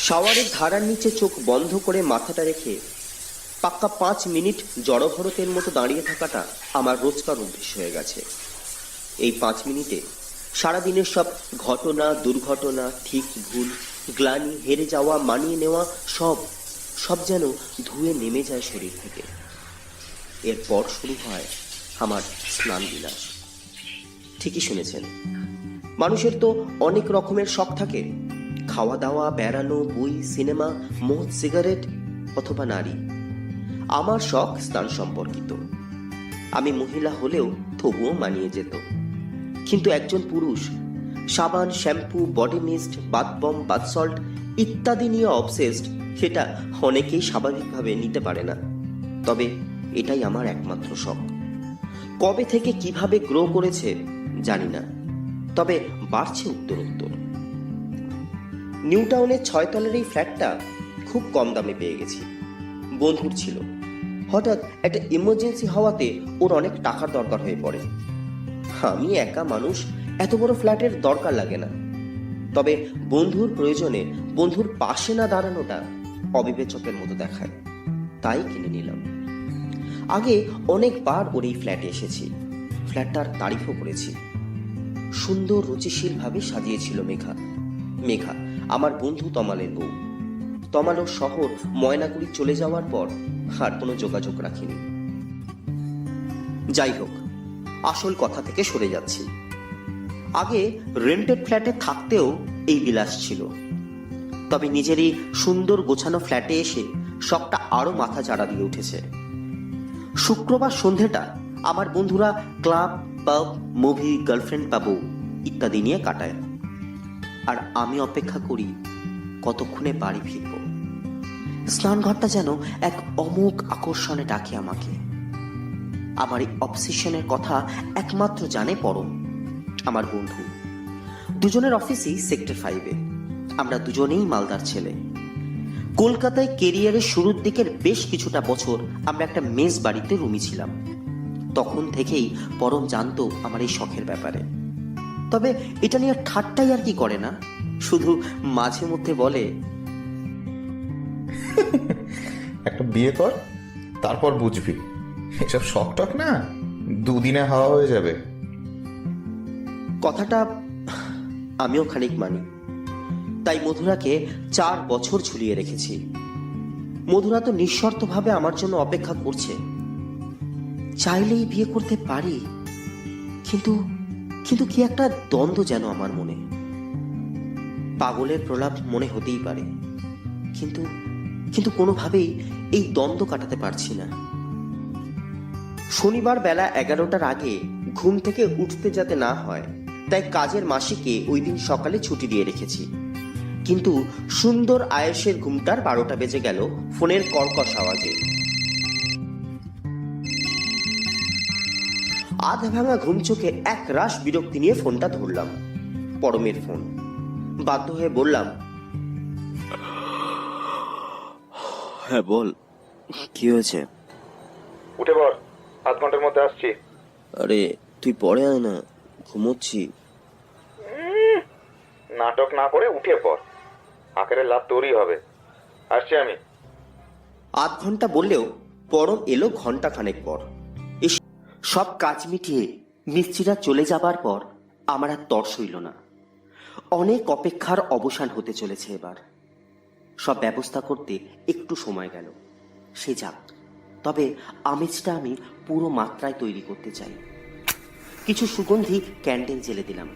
শাওয়ারের ধারার নিচে চোখ বন্ধ করে মাথাটা রেখে পাক্কা 5 মিনিট জড়ভরতের মতো দাঁড়িয়ে থাকাটা আমার রোজকার অভ্যেস হয়ে গেছে। এই 5 মিনিটে সারাদিনের সব ঘটনা, দুর্ঘটনা, ঠিক ভুল, গ্লানি, হেরে যাওয়া, মানিয়ে নেওয়া সব সব যেন ধুয়ে নেমে যায় শরীর থেকে। এরপর শুরু হয় আমার স্নান বিলাস। ঠিকই শুনেছেন, মানুষের তো অনেক রকমের শখ থাকে, খাওয়া দাওয়া, বেড়ানো, বই, সিনেমা, মদ, সিগারেট অথবা নারী। আমার শখ স্নান সম্পর্কিত। আমি মহিলা হলেও তবুও মানিয়ে যেত, কিন্তু একজন পুরুষ সাবান, shampoo, body mist, bath bomb, bath salt ইত্যাদি নিয়ে অবসেসড, সেটা অনেকেই স্বাভাবিকভাবে নিতে পারে না। তবে এটাই আমার একমাত্র শখ। কবে থেকে কিভাবে গ্রো করেছে জানি না, তবে বাড়ছে উত্তরোত্তর। নিউ টাউনের 6 তলের এই ফ্ল্যাটটা খুব কম দামে পেয়ে গেছি। বন্ধুর ছিল, হঠাৎ একটা ইমার্জেন্সি হওয়াতে ওর অনেক টাকার দরকার হয়ে পড়ে। আমি একা মানুষ, এত বড় ফ্ল্যাটের দরকার লাগে না, তবে বন্ধুর প্রয়োজনে বন্ধুর পাশে না দাঁড়ানোটা অবিবেচকের মতো দেখায়, তাই কিনে নিলাম। আগে অনেকবার ওর এই ফ্ল্যাটে এসেছি, ফ্ল্যাটটার তারিফও করেছি। সুন্দর রুচিশীল ভাবে সাজিয়েছিল মেঘা আমার বন্ধু তমালের বউ। তমাল ওর শহর ময়নাগুড়ি চলে যাওয়ার পর আর কোনো যোগাযোগ রাখিনি। যাই হোক, আসল কথা থেকে সরে যাচ্ছি। আগে রেন্টেড ফ্ল্যাটে থাকতেও এই বিলাস ছিল, তবে নিজের এই সুন্দর গোছানো ফ্ল্যাটে এসে শখটা আরো মাথা চাড়া দিয়ে উঠেছে। শুক্রবার সন্ধেটা আমার বন্ধুরা ক্লাব, পাব, মুভি, গার্লফ্রেন্ড পাবো ইত্যাদি নিয়ে কাটায়, আর আমি অপেক্ষা করি কতক্ষণে বাড়ি ফিরব। স্নানঘরটা যেন এক অমোঘ আকর্ষণে ডাকে আমাকে। আমার এই অবসেশনের কথা একমাত্র জানে পরম, আমার বন্ধু। দুজনের অফিসই সেক্টর 5-এ। আমরা দুজনেই মালদার ছেলে। কলকাতায় কেরিয়ারের শুরুর দিকের বেশ কিছুটা বছর আমরা একটা মেস বাড়িতে রুমী ছিলাম। তখন থেকেই পরম জানতো আমার এই শখের ব্যাপারে। তবে এটা নিয়ে ঠাট্টাই আর কি করে না, শুধু মাঝে মধ্যে বলে, একটা বিয়ে কর, তারপর বুঝবি এসব শখ টক না 2 দিনে হাওয়া হয়ে যাবে। কথাটা আমিও খানিক মানি। তাই মধুরাকে 4 বছর ঝুলিয়ে রেখেছি। মধুরা তো নিঃশর্তভাবে আমার জন্য অপেক্ষা করছে। চাইলেই বিয়ে করতে পারি, কিন্তু কিন্তু কি একটা দ্বন্দ্ব যেন আমার মনে। পাগলের প্রলাপ মনে হতেই পারে, কিন্তু কিন্তু কোনোভাবেই এই দ্বন্দ্ব কাটাতে পারছি না। শনিবার বেলা 11টার আগে ঘুম থেকে উঠতে যাতে না হয়, তাই কাজের মাসিকে ওই দিন সকালে ছুটি দিয়ে রেখেছি। কিন্তু সুন্দর আয়েশের ঘুমটার 12টা বেজে গেল ফোনের কর্কশ আওয়াজে। আধ ভাঙা ঘুম চোখে এক রাশ বিরক্তি নিয়ে ফোনটা ধরলাম। পরমের ফোন। বাধ্য হয়ে বললাম, হ্যাঁ বল, কি হয়েছে? উঠে পড়, 7 ঘন্টার মধ্যে আসছি। আরে তুই পরে আয় না, ঘুমোচ্ছি। নাটক না করে উঠে পড়, আখেরে লাভ তোরই হবে। আসছি আমি। আধ ঘন্টা বললেও পরম এলো ঘন্টা খানেক পর। সব কাজ মিটিয়ে মিস্ত্রিরা চলে যাবার পর আমার আর তর সইল না। অনেক অপেক্ষার অবসান হতে চলেছে এবার। সব ব্যবস্থা করতে একটু সময় গেল, সে যাক, তবে আমেজটা আমি পুরো মাত্রায় তৈরি করতে চাই। কিছু সুগন্ধি ক্যান্ডেল জ্বেলে দিলাম।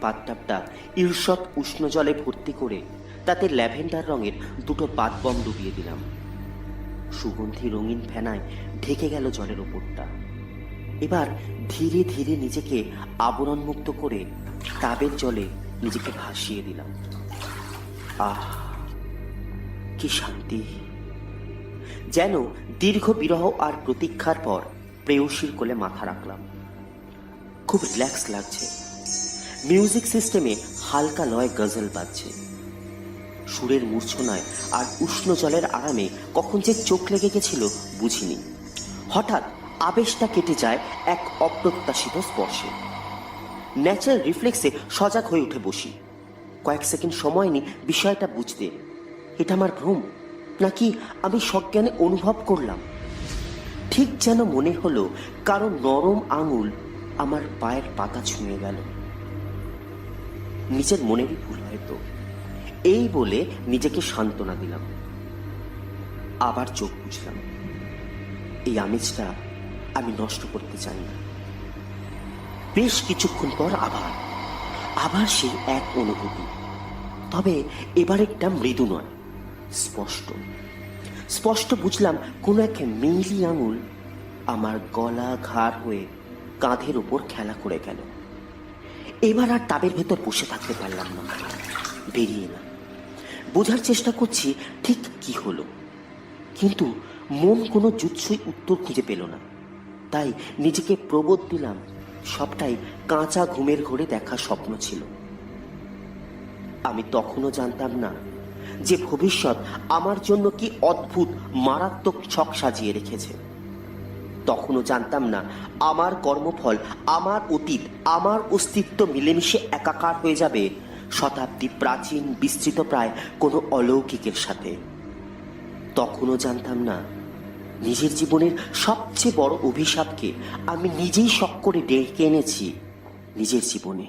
বাথটাবটা ঈর্ষৎ উষ্ণ জলে ভর্তি করে তাতে ল্যাভেন্ডার রঙের 2টো বাথবম ডুবিয়ে দিলাম। সুগন্ধি রঙিন ফেনায় ঢেকে গেল জলের ওপরটা। এবার ধীরে ধীরে নিজেকে আবরণ মুক্ত করে টাবের জলে নিজেকে ভাসিয়ে দিলাম। আহ, কি শান্তি! যেন দীর্ঘ বিরহ আর প্রতীক্ষার পর প্রেয়সীর কোলে মাথা রাখলাম। খুব রিল্যাক্স লাগছে। মিউজিক সিস্টেমে হালকা লয় গজল বাজছে। সুরের মূর্ছনায় আর উষ্ণ জলের আরামে কখন যে চোখ লেগে গেছিল বুঝিনি। হঠাৎ আবেশটা কেটে যায় এক অপ্রত্যাশিত স্পর্শে। ন্যাচারাল রিফ্লেক্সে সজাগ হয়ে উঠে বসি। কয়েক সেকেন্ড সময় নিই বিষয়টা বুঝতে, এটা আমার ভ্রম, নাকি আমি সজ্ঞানে অনুভব করলাম? ঠিক যেন মনে হলো কারো নরম আঙুল আমার পায়ের পাতা ছুঁয়ে গেল। নিজের মনেরই ভুল হয়তো, এই বলে নিজেকে সান্ত্বনা দিলাম। আবার চোখ বুঝলাম। এই আমেজটা আমি নষ্ট করতে চাই না। বেশ কিছুক্ষণ পর আবার সেই এক অনুভূতি, তবে এবার একটা মৃদু নয়, স্পষ্ট স্পষ্ট বুঝলাম কোন এক মেইলি আঙুল আমার গলা ঘাড় হয়ে কাঁধের উপর খেলা করে গেল। এবার আর টাবের ভেতর বসে থাকতে পারলাম না, বেরিয়ে না। বোঝার চেষ্টা করছি ঠিক কি হলো, কিন্তু মন কোনো জুৎসই উত্তর খুঁজে পেল না। তাই নিজেকে প্রবোধ দিলাম সবটাই কাঁচা ঘুমের ঘোরে দেখা স্বপ্ন ছিল। আমি তখনও জানতাম না যে ভবিষ্যৎ আমার জন্য কি অদ্ভুত মারাত্মক ছক সাজিয়ে রেখেছে। তখনও জানতাম না আমার কর্মফল, আমার অতীত, আমার অস্তিত্ব মিলেমিশে একাকার হয়ে যাবে শতাব্দী প্রাচীন বিস্তৃত প্রায় কোনো অলৌকিকের সাথে। তখনও জানতাম না নিজের জীবনের সবচেয়ে বড় অভিশাপকে আমি নিজেই শখ করে ডেকে এনেছি নিজের জীবনে।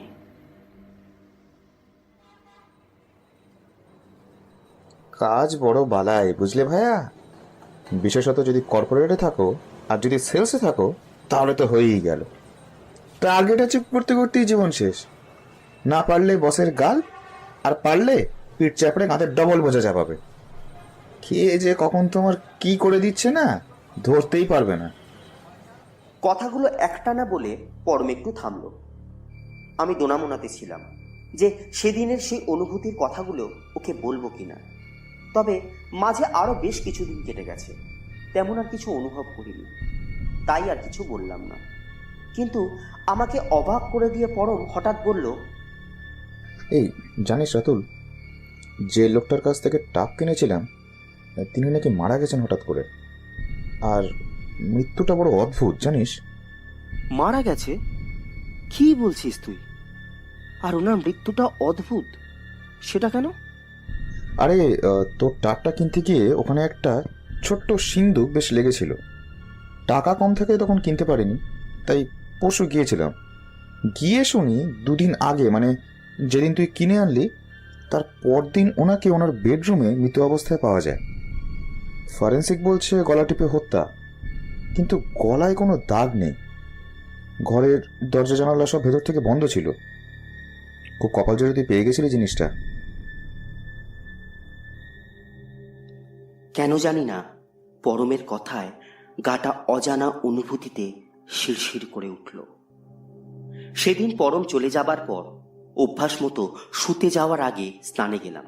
কাজ বড় বালাই, বুঝলে ভাইয়া। বিশেষত যদি কর্পোরেটে থাকো আর যদি সেলসে থাকো, তাহলে তো হয়েই গেল। টার্গেট অ্যাচিভ করতে করতেই জীবন শেষ। না পারলে বসের গাল, আর পারলে পিঠ চাপড়ে কাঁধে ডবল বোঝা চাপাবে। কে যে কখন তোমার কি করে দিচ্ছে না, ধরতেই পারবে না। কথাগুলো একটানা বলে পরম একটু থামলো। আমি দোনামোনাতে ছিলাম যে সেদিনের সেই অনুভূতির কথাগুলো ওকে বলবো কিনা। তবে মাঝে আরো বেশ কিছুদিন কেটে গেছে, তেমন আর কিছু অনুভব করিনি, তাই আর কিছু বললাম না। কিন্তু আমাকে অবাক করে দিয়ে পরম হঠাৎ বলল, এই জানিস রাতুল, যে লোকটার কাছ থেকে টাপ কিনেছিলাম তিনি নাকি মারা গেছেন হঠাৎ করে। আর মৃত্যুটা বড় অদ্ভুত, জানিস। মারা গেছে? কি বলছিস তুই? আর ওনার মৃত্যুটা অদ্ভুত, সেটা কেন? আরে তোর টাপটা কিনতে গিয়ে ওখানে একটা ছোট্ট সিন্দুক বেশ লেগেছিল। টাকা কম থেকে তখন কিনতে পারিনি, তাই পরশু গিয়েছিলাম। গিয়ে শুনি দুদিন আগে, মানে যেদিন তুই কিনে আনলি তার পরদিন ওনাকে ওনার বেডরুমে মৃত অবস্থায় পাওয়া যায়। ফরেন্সিক বলছে গলা টিপে হত্যা, কিন্তু গলায় কোনো দাগ নেই। ঘরের দরজা জানালা সব ভেতর থেকে বন্ধ ছিল। খুব কপাল জোরে তুই পেয়ে গেছিলি জিনিসটা। কেন জানি না পরমের কথায় গাটা অজানা অনুভূতিতে শিরশির করে উঠল। সেদিন পরম চলে যাবার পর অভ্যাস মতো শুতে যাওয়ার আগে স্নানে গেলাম।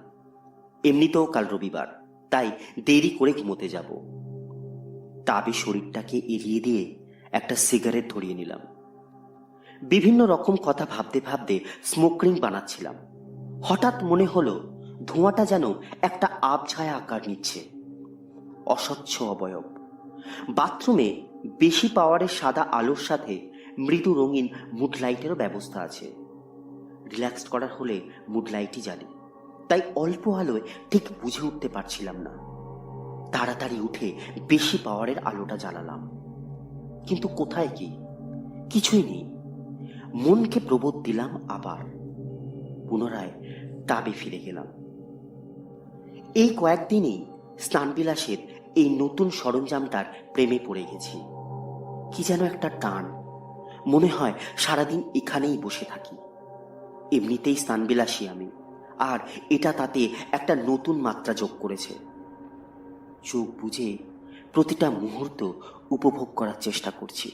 এমনিতেও কাল রবিবার, তাই দেরি করে ঘুমোতে যাব। তাবে শরীরটাকে এড়িয়ে দিয়ে একটা সিগারেট ধরিয়ে নিলাম। বিভিন্ন রকম কথা ভাবতে ভাবতে স্মোকিং বানাচ্ছিলাম। হঠাৎ মনে হলো ধোঁয়াটা যেন একটা আবছায়া আকার নিচ্ছে। অস্বচ্ছ অবয়ব। বাথরুমে বেশি পাওয়ারের সাদা আলোর সাথে মৃদু রঙিন মুড লাইটেরও ব্যবস্থা আছে। রিল্যাক্স করার হলে মুড লাইটই জ্বালি, তাই অল্প আলোয় ঠিক বুঝে উঠতে পারছিলাম না। তাড়াতাড়ি উঠে বেশি পাওয়ারের আলোটা জ্বালালাম, কিন্তু কোথায় কি? কিছুই নেই। মনকে প্রবোধ দিলাম আবার। পুনরায় টাবে ফিরে গেলাম। এই কয়েকদিনেই স্নানবিলাসের এই নতুন সরঞ্জামটার প্রেমে পড়ে গেছি। কি যেন একটা টান, মনে হয় সারাদিন এখানেই বসে থাকি। এমনিতেই স্নানবিলাসী আমি, আর এটা তাতে একটা নতুন মাত্রা যোগ করেছে। চোখ বুঝে প্রতিটা মুহূর্ত উপভোগ করার চেষ্টা করছি।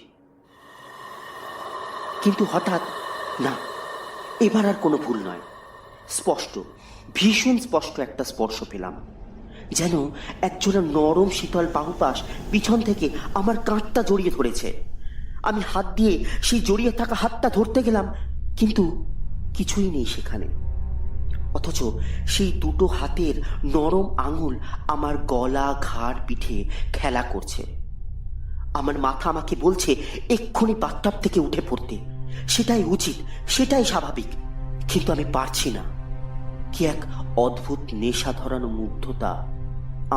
কিন্তু হঠাৎ, না, এবার আর কোনো ভুল নয়। স্পষ্ট, ভীষণ স্পষ্ট একটা স্পর্শ পেলাম, যেন একজোড়া নরম শীতল বাহুপাশ পিছন থেকে আমার কাঁধটা জড়িয়ে ধরেছে। আমি হাত দিয়ে সেই জড়িয়ে থাকা হাতটা ধরতে গেলাম, কিন্তু কিছুই নেই সেখানে। অথচ সেই দুটো হাতের নরম আঙুল আমার গলা ঘাড় পিঠে খেলা করছে। আমার মাথা আমাকে বলছে এক্ষুনি বাথটব থেকে উঠে পড়তে। সেটাই উচিত, সেটাই স্বাভাবিক, কিন্তু আমি পারছি না। কি এক অদ্ভুত নেশা ধরানো মুগ্ধতা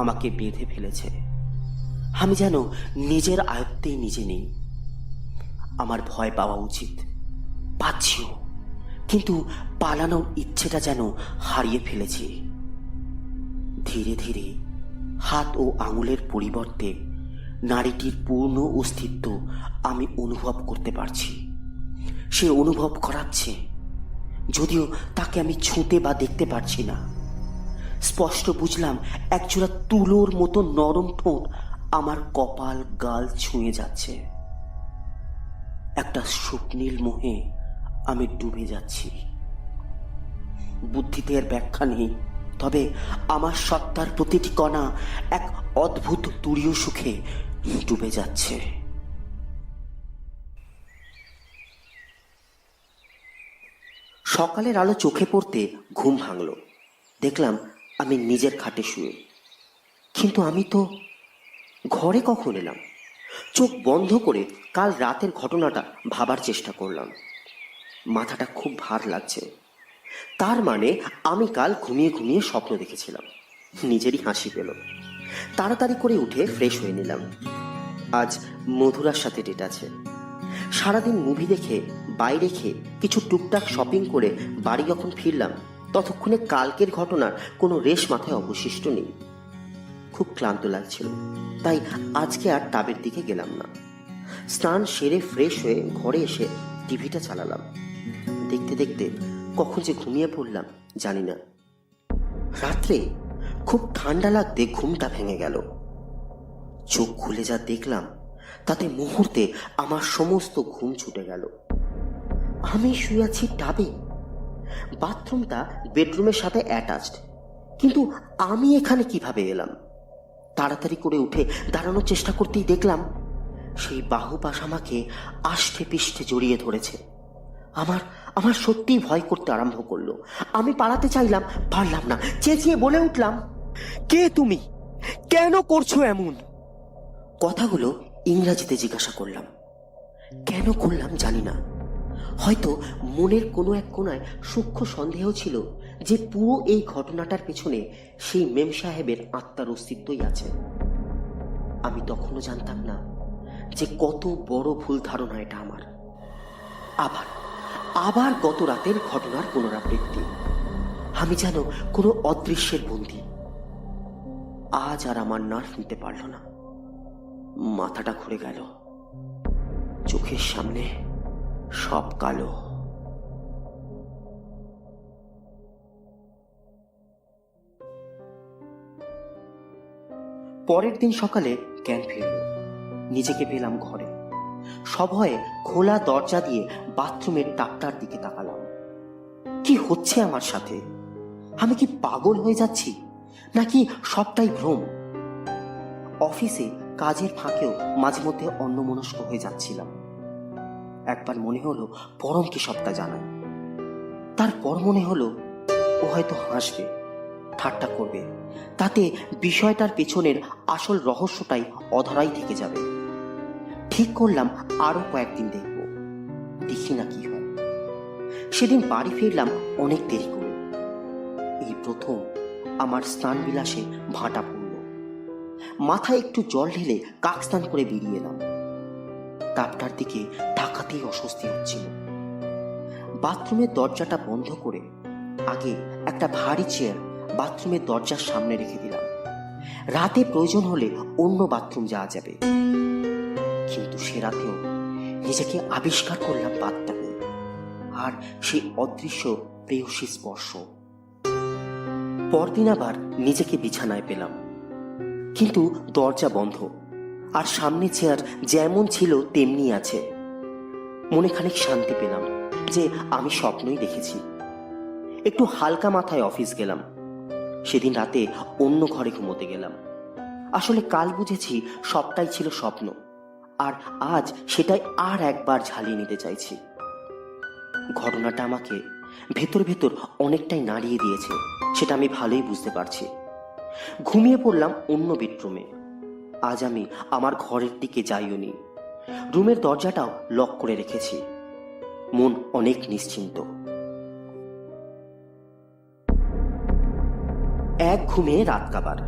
আমাকে বেঁধে ফেলেছে। আমি যেন নিজের আয়ত্তেই নিজে নেই। আমার ভয় পাওয়া উচিত, পাচ্ছিও, কিন্তু পালানোর ইচ্ছেটা যেন হারিয়ে ফেলেছি। ধীরে ধীরে হাত ও আঙুলের পরিবর্তে নারীটির পূর্ণ অস্তিত্ব আমি অনুভব করতে পারছি। সে অনুভব করাচ্ছে, যদিও তাকে আমি ছুঁতে বা দেখতে পারছি না। স্পষ্ট বুঝলাম একজোড়া তুলোর মতো নরম ঠোঁট আমার কপাল গাল ছুঁয়ে যাচ্ছে। একটা স্বপ্নীল মোহে আমি ডুবে যাচ্ছি। বুদ্ধিতে এর ব্যাখ্যা নেই, তবে আমার সত্তার প্রতিটি কণা এক অদ্ভুত তুরীয় সুখে ডুবে যাচ্ছে। সকালের আলো চোখে পড়তে ঘুম ভাঙল। দেখলাম আমি নিজের খাটে শুয়ে, কিন্তু আমি তো ঘরে কখন এলাম? চোখ বন্ধ করে কাল রাতের ঘটনাটা ভাবার চেষ্টা করলাম। মাথাটা খুব ভার লাগছে। তার মানে আমি কাল ঘুমিয়ে ঘুমিয়ে স্বপ্ন দেখেছিলাম। নিজেরই হাসি পেল। তাড়াতাড়ি করে উঠে ফ্রেশ হয়ে নিলাম। আজ মধুরার সাথে ডেট আছে। সারাদিন মুভি দেখে বাইরে খেয়ে কিছু টুকটাক শপিং করে বাড়ি যখন ফিরলাম, ততক্ষণে কালকের ঘটনার কোনো রেশ মাথায় অবশিষ্ট নেই। খুব ক্লান্ত লাগছিল, তাই আজকে আর টাবের দিকে গেলাম না। স্নান সেরে ফ্রেশ হয়ে ঘরে এসে টিভিটা চালালাম। দেখতে দেখতে কখন যে ঘুমিয়ে পড়লাম জানি না। রাত্রে খুব ঠান্ডা লাগতে ঘুমটা ভেঙে গেল। চোখ খুলে যা দেখলাম তাতে মুহূর্তে আমার সমস্ত ঘুম ছুটে গেল। আমি শুয়ে আছি টাবে। বাথরুমটা বেডরুমের সাথে অ্যাটাচড, কিন্তু আমি এখানে কিভাবে এলাম? তাড়াতাড়ি করে উঠে দাঁড়ানোর চেষ্টা করতেই দেখলাম সেই বাহুপাশ আমাকে আষ্টে পিষ্টে জড়িয়ে ধরেছে। আমার সত্যিই ভয় করতে আরম্ভ করলো। আমি পালাতে চাইলাম, পারলাম না। চেঁচিয়ে বলে উঠলাম, কে তুমি? কেন করছো এমন? কথাগুলো ইংরাজিতে জিজ্ঞাসা করলাম। কেন করলাম জানি না। হয়তো মনের কোনো এক কোণায় সূক্ষ্ম সন্দেহ ছিল যে পুরো এই ঘটনাটার পেছনে সেই মেম সাহেবের আত্মার অস্তিত্বই আছে। আমি তখনও জানতাম না যে কত বড় ভুল ধারণা এটা আমার। আবার গত রাতের ঘটনার পুনরাবৃত্তি। আমি যেন কোনো অদৃশ্যের বন্দী। আজ আর আমার নার্ভ নিতে পারল না। মাথাটা ঘুরে গেল। চোখের সামনে সব কালো। পরের দিন সকালে জ্ঞান ফিরল। নিজেকে পেলাম ঘরে। সভয়ে খোলা দরজা দিয়ে বাথরুমের টাপটার দিকে তাকালাম। কি হচ্ছে আমার সাথে? আমি কি পাগল হয়ে যাচ্ছি, নাকি সবটাই ভ্রম? অফিসে কাজের ফাঁকেও মাঝে মধ্যে অন্যমনস্ক হয়ে যাচ্ছিলাম। একবার মনে হলো পরমকে সবটা জানাই। তারপর মনে হলো ও হয়তো হাসবে, ঠাট্টা করবে, তাতে বিষয়টার পেছনের আসল রহস্যটাই অধরাই থেকে যাবে। ঠিক করলাম আরো কয়েকদিন দেখব, দেখি না কি হয়। সেদিন বাড়ি ফিরলাম অনেক দেরি করে। এই প্রথম আমার স্নান বিলাসে ভাটা পড়ল। মাথায় একটু জল ঢেলে কাক স্নান করে বেরিয়ে এলাম। তাপটার দিকে তাকাতেই অস্বস্তি হচ্ছিল। বাথরুমের দরজাটা বন্ধ করে আগে একটা ভারী চেয়ার বাথরুমের দরজার সামনে রেখে দিলাম। রাতে প্রয়োজন হলে অন্য বাথরুম যাওয়া যাবে। কিন্তু সে রাতেও নিজেকে আবিষ্কার করলাম বাথটাবে, আর সেই অদৃশ্য প্রেয়সী স্পর্শ। পরদিন আবার নিজেকে বিছানায় পেলাম, কিন্তু দরজা বন্ধ, আর সামনে চেয়ার যেমন ছিল তেমনি আছে। মনে খানিক শান্তি পেলাম যে আমি স্বপ্নই দেখেছি। একটু হালকা মাথায় অফিস গেলাম। সেদিন রাতে অন্য ঘরে ঘুমোতে গেলাম। আসলে কাল বুঝেছি সবটাই ছিল স্বপ্ন, আর আজ সেটাই আর একবার ঝালিয়ে নিতে চাইছি। ঘটনাটা আমাকে ভেতর ভেতর অনেকটাই নাড়িয়ে দিয়েছে, সেটা আমি ভালোই বুঝতে পারছি। ঘুমিয়ে পড়লাম অন্য বেডরুমে। আজ আমি আমার ঘরের দিকে যাইও নি। রুমের দরজাটাও লক করে রেখেছি। মন অনেক নিশ্চিন্ত। এক ঘুমে রাত কাবার।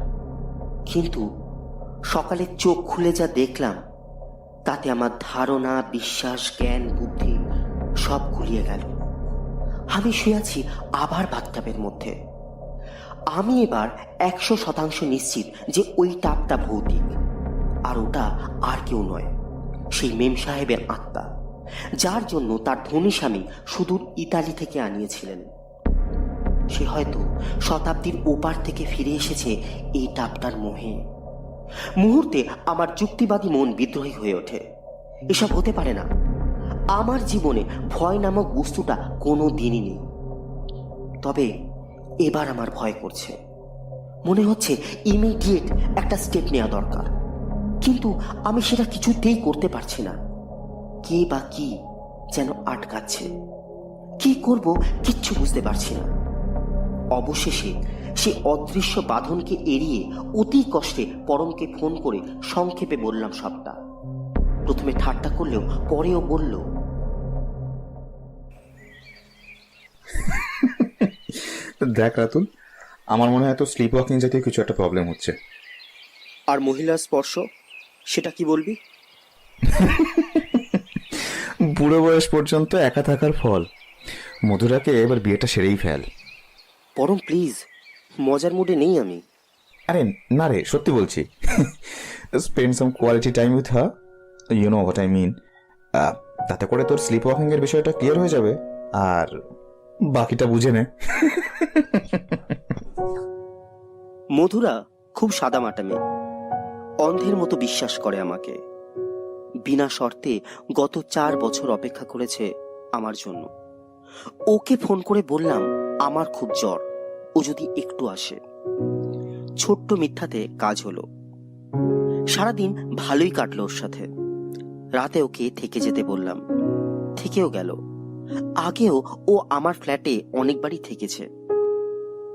কিন্তু সকালে চোখ খুলে যা দেখলাম তাতে আমার ধারণা, বিশ্বাস, জ্ঞান, বুদ্ধি সব গুলিয়ে গেল। আমি শুয়ে আছি আবার বাথটাবের মধ্যে। আমি এবার 100% নিশ্চিত যে ওই টাপটা ভৌতিক, আর ওটা আর কেউ নয়, সেই মেম সাহেবের আত্মা, যার জন্য তার ধনী স্বামী সুদূর ইতালি থেকে আনিয়েছিলেন। সে হয়তো শতাব্দীর ওপার থেকে ফিরে এসেছে এই টাপটার মোহে। মুহূর্তে আমার যুক্তিবাদী মন বিদ্রোহী হয়ে ওঠে। এসব হতে পারে না। আমার জীবনে ভয় নামক বস্তুটা কোনো দিনই নেই। তবে এবার আমার ভয় করছে। মনে হচ্ছে ইমিডিয়েট একটা স্টেপ নেওয়া দরকার, কিন্তু আমি সেটা কিছুতেই করতে পারছি না। কে বা কি যেন আটকাচ্ছে। কি করব কিচ্ছু বুঝতে পারছি না। অবশেষে সে অদৃশ্য বাঁধনকে এড়িয়ে অতি কষ্টে পরমকে ফোন করে সংক্ষেপে বললাম সবটা। প্রথমে ঠাট্টা করলেও পরেও বলল, দেখ রাতুল, আমার মনে হয় তো স্লিপ ওয়াকিং জাতীয় কিছু একটা প্রবলেম হচ্ছে। আর মহিলার স্পর্শ, সেটা কি বলবি? বুড়ো বয়স পর্যন্ত একা থাকার ফল। মধুরাকে এবার বিয়েটা সেরেই ফেল। পরম প্লিজ, মজার মুডে নেই আমি। আরে না রে, সত্যি বলছি। Spend some quality time with her, you know what I mean. তাতে করে তোর স্লিপ ওয়াকিং এর বিষয়টা ক্লিয়ার হয়ে যাবে, আর বাকিটা বুঝে নে। মধুরা খুব সাদামাটা মেয়ে, অন্ধের মতো বিশ্বাস করে আমাকে। বিনা শর্তে গত 4 বছর অপেক্ষা করেছে আমার জন্য। ওকে ফোন করে বললাম আমার খুব জ্বর, ও যদি একটু আসে। ছোট্ট মিথ্যাতে কাজ হলো। সারাদিন ভালোই কাটলো ওর সাথে। রাতে ওকে থেকে যেতে বললাম, থেকেও গেল। আগেও ও আমার ফ্ল্যাটে অনেকবারই থেকেছে,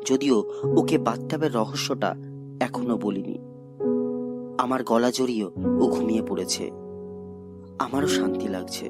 যদিও ওকে বাথটাবের রহস্যটা এখনো বলিনি। আমার গলা জড়িয়ে ও ঘুমিয়ে পড়েছে। আমারও শান্তি লাগছে।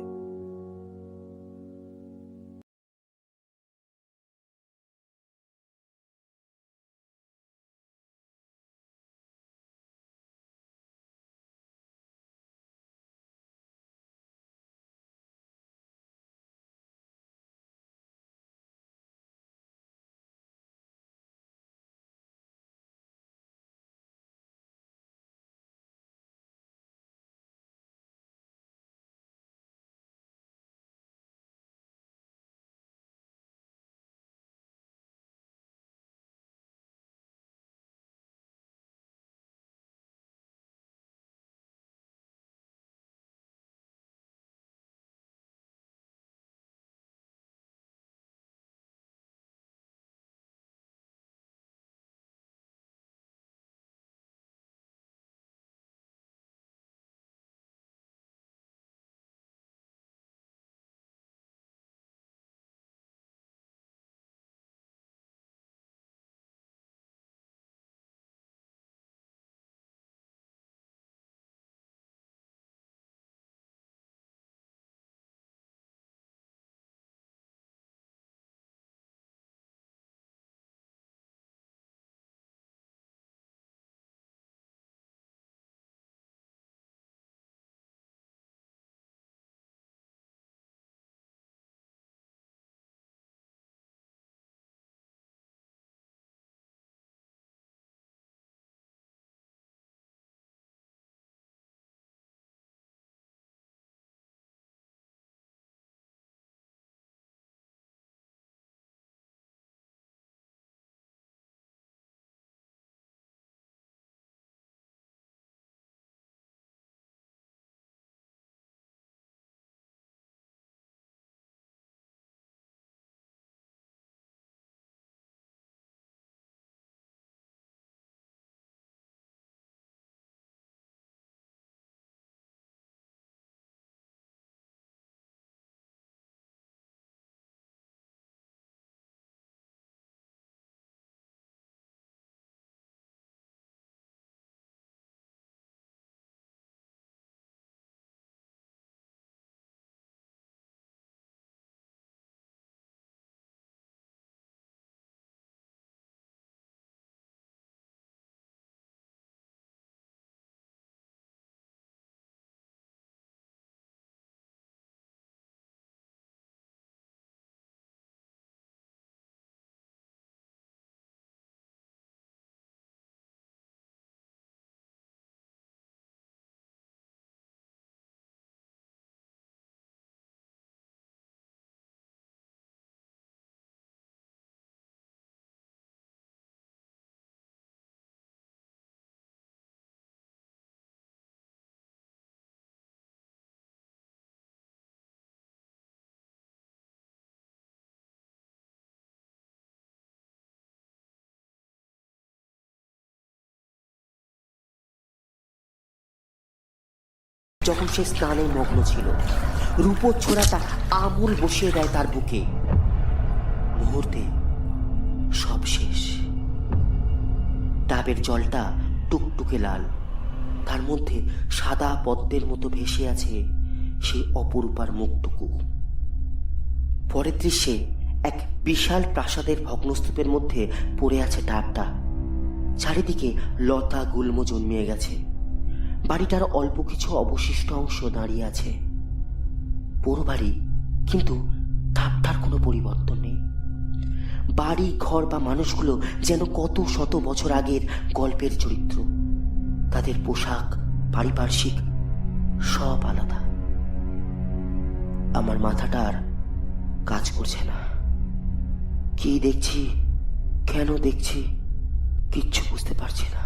যখন সে স্নানে মগ্ন ছিল। রূপোর ছোড়াটা আমূল বসিয়ে দেয় তার বুকে। মুহূর্তে সব শেষ। ডাবের জলটা টুকটুকে লাল, তার মধ্যে সাদা পদ্মের মতো ভেসে আছে সেই অপরূপার মুখটুকু। পরের দৃশ্যে এক বিশাল প্রাসাদের ভগ্নস্তূপের মধ্যে পড়ে আছে ডাবটা। চারিদিকে লতা গুল্ম জন্মিয়ে গেছে। বাড়িটার অল্প কিছু অবশিষ্ট অংশ দাঁড়িয়ে আছে। পুরো বাড়ি, কিন্তু ডাবটার কোনো পরিবর্তন নেই। বাড়ি ঘর বা মানুষগুলো যেন কত শত বছর আগের গল্পের চরিত্র। তাদের পোশাক, পারিপার্শ্বিক সব আলাদা। আমার মাথাটা আর কাজ করছে না। কি দেখছি, কেন দেখছি, কিচ্ছু বুঝতে পারছি না।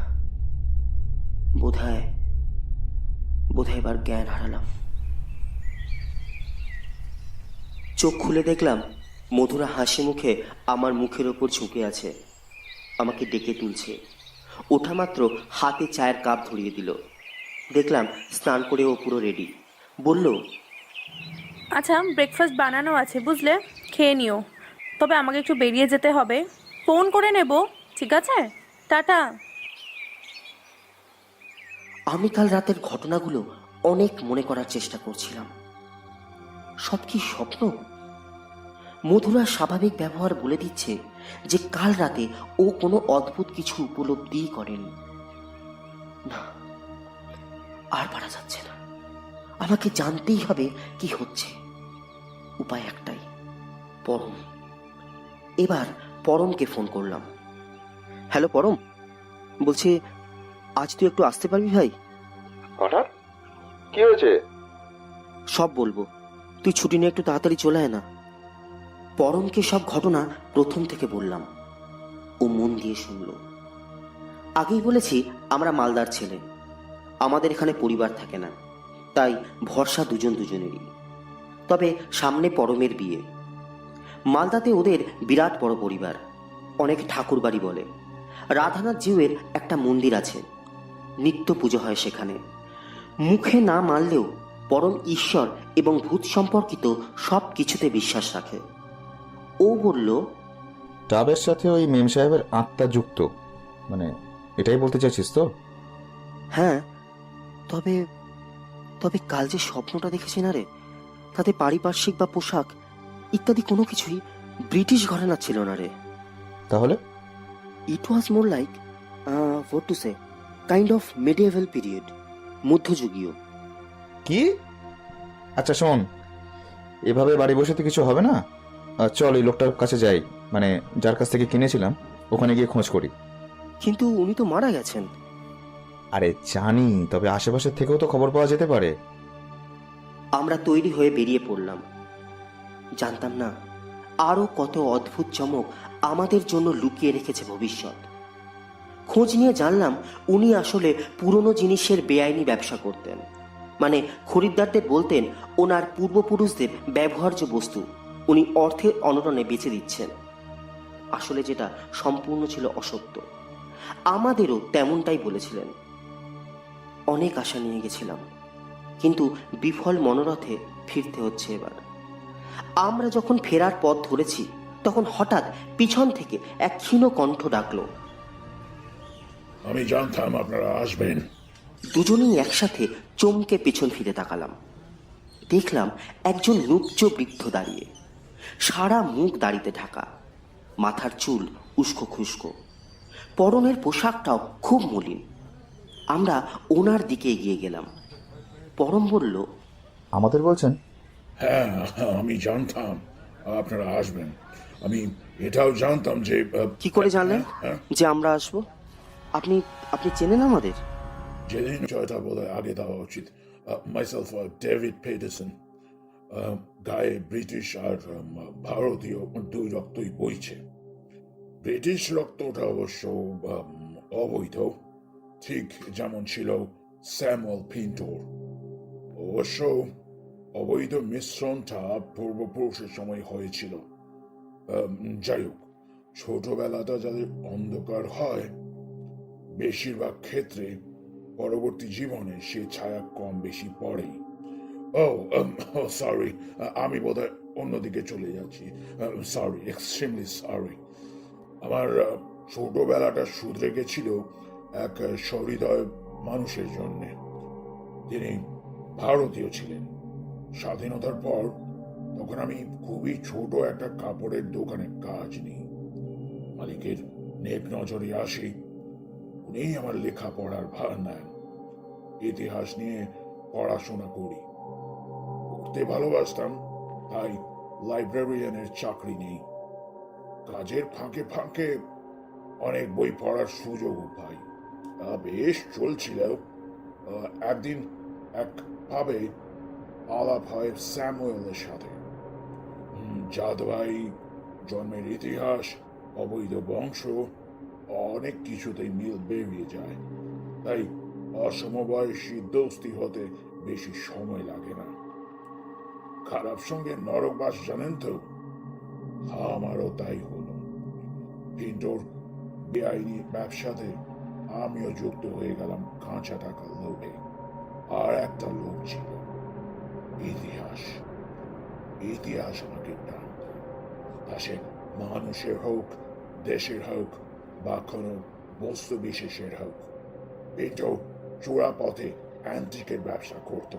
বোধহয় এবার জ্ঞান হারালাম। চোখ খুলে দেখলাম মধুরা হাসি মুখে আমার মুখের ওপর ঝুঁকে আছে, আমাকে ডেকে তুলছে। ওঠা মাত্র হাতে চায়ের কাপ ধরিয়ে দিল। দেখলাম স্নান করে ও পুরো রেডি। বলল, আচ্ছা, ব্রেকফাস্ট বানানো আছে বুঝলে, খেয়ে নিও। তবে আমাকে একটু বেরিয়ে যেতে হবে, ফোন করে নেব, ঠিক আছে? টাটা। আমি কাল রাতের ঘটনাগুলো অনেক মনে করার চেষ্টা করছিলাম। সব কি স্বপ্ন? মধুরা স্বাভাবিক ব্যবহার বলে দিচ্ছে যে কাল রাতে ও কোনো অদ্ভুত কিছু উপলব্ধি করেনি। না, আর পারা যাচ্ছে না। আমাকে জানতেই হবে কি হচ্ছে। উপায় একটাই, পরম। এবার পরমকে ফোন করলাম। হ্যালো পরম, বলছি আজ তুই একটু আসতে পারবি ভাই? হঠাৎ কি হয়েছে? সব বলবো, তুই ছুটি নিয়ে একটু তাড়াতাড়ি চলে আয় না। পরমকে সব ঘটনা প্রথম থেকে বললাম। ও মন দিয়ে শুনল। আগেই বলেছি আমরা মালদার ছেলে, আমাদের এখানে পরিবার থাকে না, তাই ভরসা দুজন দুজনেরই। তবে সামনে পরমের বিয়ে। মালদাতে ওদের বিরাট বড় পরিবার, অনেক ঠাকুর বাড়ি বলে। রাধানাথ জিউয়ের একটা মন্দির আছে, নিত্য পুজো হয় সেখানে। মুখে না মানলেও পরম ঈশ্বর এবং ভূত সম্পর্কিত সব কিছুতে বিশ্বাস রাখে। ও বলল, ডাবের সাথে ওই মেম সাহেবের আত্মা যুক্ত, মানে এটাই বলতে চাইছিস তো? হ্যাঁ, তবে তবে কাল যে স্বপ্নটা দেখেছি না রে, তাতে পারিপার্শ্বিক বা পোশাক ইত্যাদি কোনো কিছুই ব্রিটিশ ঘরানা ছিল না রে। তাহলে? It was more like what to say, kind of medieval period, মধ্যযুগীয়। কি? আচ্ছা শোন, এভাবে বাড়ি বসে তো কিছু হবে না। চল এই লোকটার কাছে যাই, মানে যার কাছ থেকে কিনেছিলাম, ওখানে গিয়ে খোঁজ করি। কিন্তু উনি তো মারা গেছেন। আরে জানি, তবে আশেপাশের থেকেও তো খবর পাওয়া যেতে পারে। আমরা তৈরি হয়ে বেরিয়ে পড়লাম। জানতাম না আরো কত অদ্ভুত চমক আমাদের জন্য লুকিয়ে রেখেছে ভবিষ্যৎ। খোঁজ নিয়ে জানলাম উনি আসলে পুরনো জিনিসের বেআইনি ব্যবসা করতেন। মানে খরিদ্দারদের বলতেন ওনার পূর্বপুরুষদের ব্যবহার্য বস্তু উনি অর্থের অনটনে বেচে দিচ্ছেন। আসলে যেটা সম্পূর্ণ ছিল অসত্য। আমাদেরও তেমনটাই বলেছিলেন। অনেক আশা নিয়ে গেছিলাম, কিন্তু বিফল মনোরথে ফিরতে হচ্ছে এবার। আমরা যখন ফেরার পথ ধরেছি, তখন হঠাৎ পিছন থেকে এক ক্ষীণ কণ্ঠ ডাকলো, আমি জানতাম আপনারা আসবেন। দুজনেই একসাথে চমকে পেছন ফিরে তাকালাম। দেখলাম একজন রূপচ বৃদ্ধ দাঁড়িয়ে, সারা মুখ দাড়িতে ঢাকা, মাথার চুল উস্কো খুস্কো। পরনের পোশাকটাও খুব মলিন। আমরা ওনার দিকে এগিয়ে গেলাম। পরম বলল, আমাদের বলছেন? হ্যাঁ, আমি জানতাম আপনারা আসবেন। আমি এটাও জানতাম যে কি করে জানলেন হ্যাঁ, যে আমরা আসবো? আপনি আপনি চেনেন আমাদের? যেদিন জয়টা বলে আগে দেওয়া উচিত। Myself David Paterson. গায়ে ব্রিটিশ আর ভারতীয় দুই রক্তই বইছে। ব্রিটিশ রক্তটা অবশ্য অবৈধ, ঠিক যেমন ছিল স্যামুয়েল পিন্টোর। অবশ্য অবৈধ মিশ্রণটা পূর্বপুরুষের সময় হয়েছিল। যাই হোক, ছোটবেলাটা যাদের অন্ধকার হয়, বেশিরভাগ ক্ষেত্রে পরবর্তী জীবনে সে ছায়া কম বেশি পড়েই। ও সরি, আমি বোধহয় অন্যদিকে চলে যাচ্ছি। Sorry, extremely sorry. আমার ছোটবেলাটা শুধরে গেছিল এক সহৃদয় মানুষের জন্য। তিনি ভারতীয় ছিলেন। স্বাধীনতার পর তখন আমি খুবই ছোট একটা কাপড়ের দোকানে কাজ নিই। মালিকের নেক নজরে আসি। উনি আমার লেখাপড়ার ভার নেন। ইতিহাস নিয়ে পড়াশোনা করি। পড়তে ভালোবাসতাম, তাই লাইব্রেরিয়ানের চাকরি নেই। কাজের ফাঁকে ফাঁকে অনেক বই পড়ার সুযোগও পাই। বেশ চলছিল। একদিন এক পাবে আলাপ হয় স্যামুয়েলের সাথে। জাদুয়াই, জন্মের ইতিহাস, অবৈধ বংশ, অনেক কিছুতেই মিল বেরিয়ে যায়। তাই অসমবয়সী দোস্তি হতে বেশি সময় লাগে না। খারাপ সঙ্গে নরকবাস, জানেন তো? আমারও তাই হলো। পিন্টোর বেআইনি ব্যবসাতে আমিও যুক্ত হয়ে গেলাম কাঁচা টাকার লোভে। আর একটা লোক ছিল ইতিহাস। ইতিহাস আমাকে টানত। তা সে মানুষের হোক, দেশের হোক, বা কোনো বস্তু বিশেষের হোক। পিন্টো চোরা পথে অ্যান্টিকের ব্যবসা করত।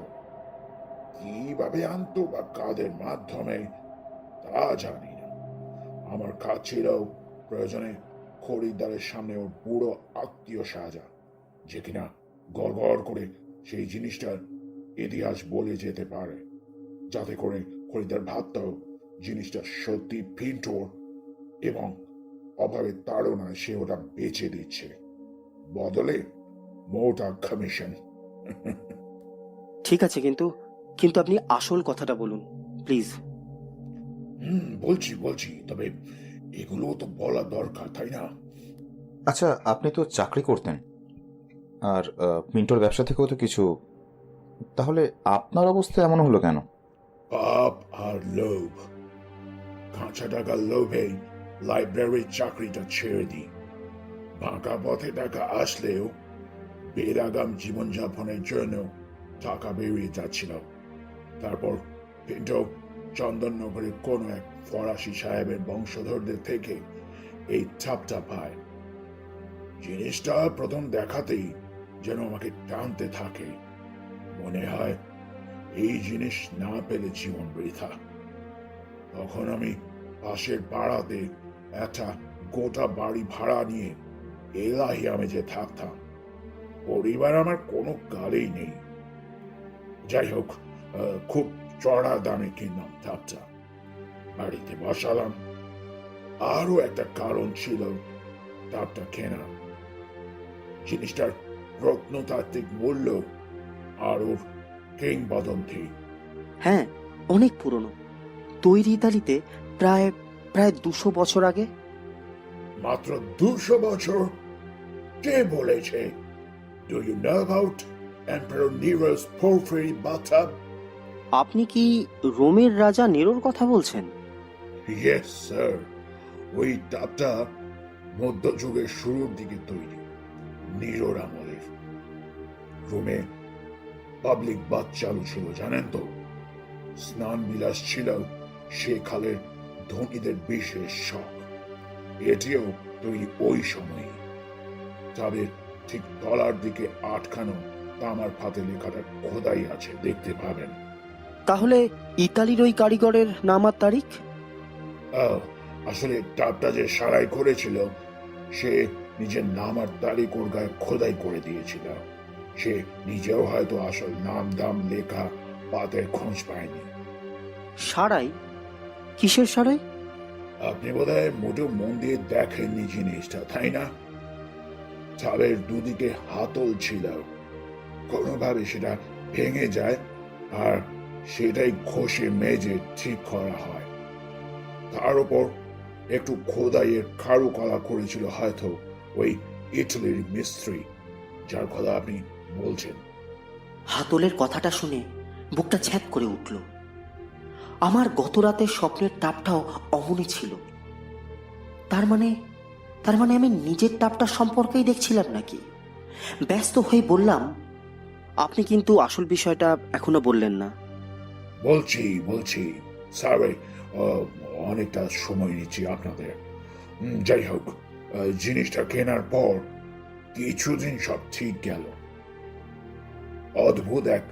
কিভাবে আনতো বা কাদের মাধ্যমে তা জানি না। আমার কাজ ছিল প্রয়োজনে খরিদ্দারের সামনে ওর বুড়ো আত্মীয় সাজা, যে কিনা গড় করে সেই জিনিসটার ইতিহাস বলে যেতে পারে, যাতে করে খরিদ্দার ভাবতেও জিনিসটা সত্যি পিন্টোর এবং অভাবের তাড়নায় সে ওটা বেচে দিচ্ছে। বদলে মোটা কমিশন। ঠিক আছে, কিন্তু কিন্তু আপনি আসল কথাটা বলুন প্লিজ। বলছি, তবে এগুলো তো বলা দরকার, তাই না? আচ্ছা, আপনি তো চাকরি করতেন, আর মিন্টোর ব্যবসা থেকেও তো কিছু, তাহলে আপনার অবস্থা এমন হলো কেন? পাপ আর লোভ। কাঁচা টাকার লোভে লাইব্রেরির চাকরিটা ছেড়ে দিই। বাঁকা পথে টাকা আসলেও বেলাগাম জীবনযাপনের জন্য টাকা বেরিয়ে যাচ্ছিল। তারপর পিন্টো চন্দননগরের কোন এক ফরাসি সাহেবের বংশধরদের থেকে এই ছাপটা পায়। জিনিসটা প্রথম দেখাতেই যেন আমাকে টানতে থাকে। মনে হয় এই জিনিস না পেলে জীবন বৃথা। তখন আমি পাশের পাড়াতে একটা গোটা বাড়ি ভাড়া নিয়ে এলাহি আমি যে থাকতাম। পরিবার আমার কোনো গালেই নেই। যাই হোক, খুব চড়া দামে কিনলাম তাপটা, বাড়িতে বসালাম। আরো একটা কারণ ছিল তাপটা কেনা। জিনিসটার প্রত্নতাত্ত্বিক মূল্য আর ওর কিংবদন্তি। হ্যাঁ, অনেক পুরনো। তৈরি ইতালিতে প্রায় প্রায় 200 বছর আগে। মাত্র 200 বছর? কে বলেছে? Do you know about Emperor Nero's porphyry bathtub? আপনি কি রোমের রাজা নেরোর কথা বলছেন? Yes, sir. ওই টাপটা মধ্যযুগের শুরুর দিকে তৈরি, নিরোর আমলের। রোমে পাবলিক বাথ চালু ছিল, জানেন তো? স্নান বিলাস ছিল সে কালের ধনীদের বিশেষ শখ। এটিও তৈরি ওই সময়ে। তবে ঠিক তলার দিকে আটকানো তামার ফাতে লেখাটা খোদাই আছে, দেখতে পাবেন। তাহলে ইতালির ওই কারিগরের নাম আর তারিখ? আসলে টাপটা যে সারাই করেছিল সে নিজের নাম আর তারিখ ওর গায়ে খোদাই করে দিয়েছিল। সে নিজেও হয়তো আসল নাম দাম লেখা পাতের খোঁজ পায়নি। সারাই? কিসের সারাই? আপনি বোধহয় মোটেও মন দিয়ে দেখেননি জিনিসটা, তাই না? চালের দুদিকে হাতল ছিল। কোনোভাবে সেটা ভেঙে যায় আর সেটাই ঘষে মেজে ঠিক করা হয়। তার উপর একটু খোদাইয়ের কারুকলা করেছিল হয়তো ওই ইটালির মিস্ত্রি, যার কথা আপনি বলছেন। হাতলের কথাটা শুনে বুকটা ছ্যাঁত করে উঠল। আমার গত রাতের স্বপ্নের টাপটাও অমনি ছিল। তার মানে আমি নিজের টাপটার সম্পর্কেই দেখছিলাম নাকি? ব্যস্ত হয়ে বললাম, আপনি কিন্তু আসল বিষয়টা এখনো বললেন না। বলছি সরি, অনেকটা সময় নিচ্ছি আপনাদের। যাই হোক, জিনিসটা কেনার পর কিছুদিন সব ঠিক গেল। অদ্ভুত এক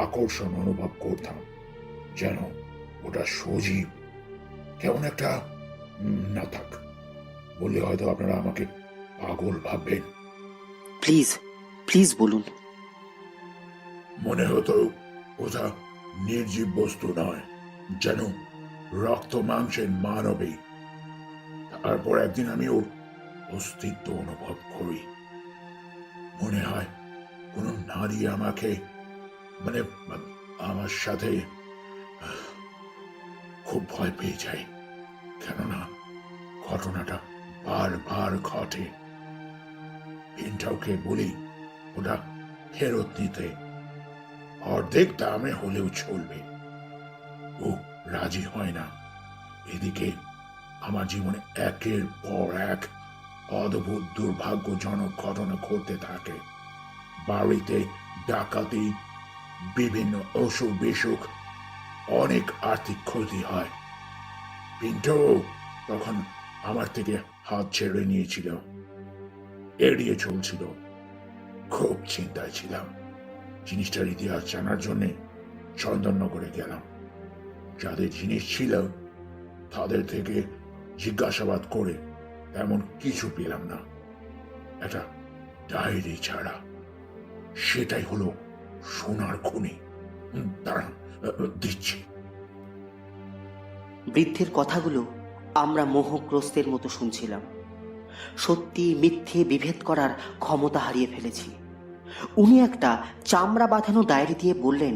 আকর্ষণ অনুভব করতাম, যেন ওটা সজীব। কেমন একটা না থাক, বললে হয়তো আপনারা আমাকে পাগল ভাববেন। প্লিজ প্লিজ বলুন। মনে হতো ওটা নির্জীব বস্তু নয়, যেন রক্ত মাংসের মানবী। তারপর একদিন আমি ওর অস্তিত্ব অনুভব করি। মনে হয় কোন নারী আমাকে, মানে আমার সাথে খুব ভয় পেয়ে যায়, কেননা ঘটনাটা বারবার ঘটে। পিনটাকে বলি ওটা ফেরত নিতে, অর্ধেক দামে হলেও চলবে। ও রাজি হয় না। এদিকে আমার জীবনে একের পর এক অদ্ভুত দুর্ভাগ্যজনক ঘটনা ঘটতে থাকে। বাড়িতে ডাকাতি, বিভিন্ন অসুখ বিসুখ, অনেক আর্থিক ক্ষতি হয়। পিন্টো তখন আমার থেকে হাত ছেড়ে নিয়েছিল, এড়িয়ে চলছিল। খুব চিন্তায় ছিলাম। জিনিসটার ইতিহাস জানার জন্য চন্দননগরে গেলাম। যাদের জিনিস ছিল তাদের থেকে জিজ্ঞাসাবাদ করে তেমন কিছু পেলাম না, একটা ডায়েরি ছাড়া। সেটাই হলো সোনার খনি। দাঁড়ান, দিচ্ছি। বৃদ্ধের কথাগুলো আমরা মোহগ্রস্তের মতো শুনছিলাম। সত্যি মিথ্যে বিভেদ করার ক্ষমতা হারিয়ে ফেলেছি। উনি একটা চামড়া বাঁধানো ডায়েরি দিয়ে বললেন,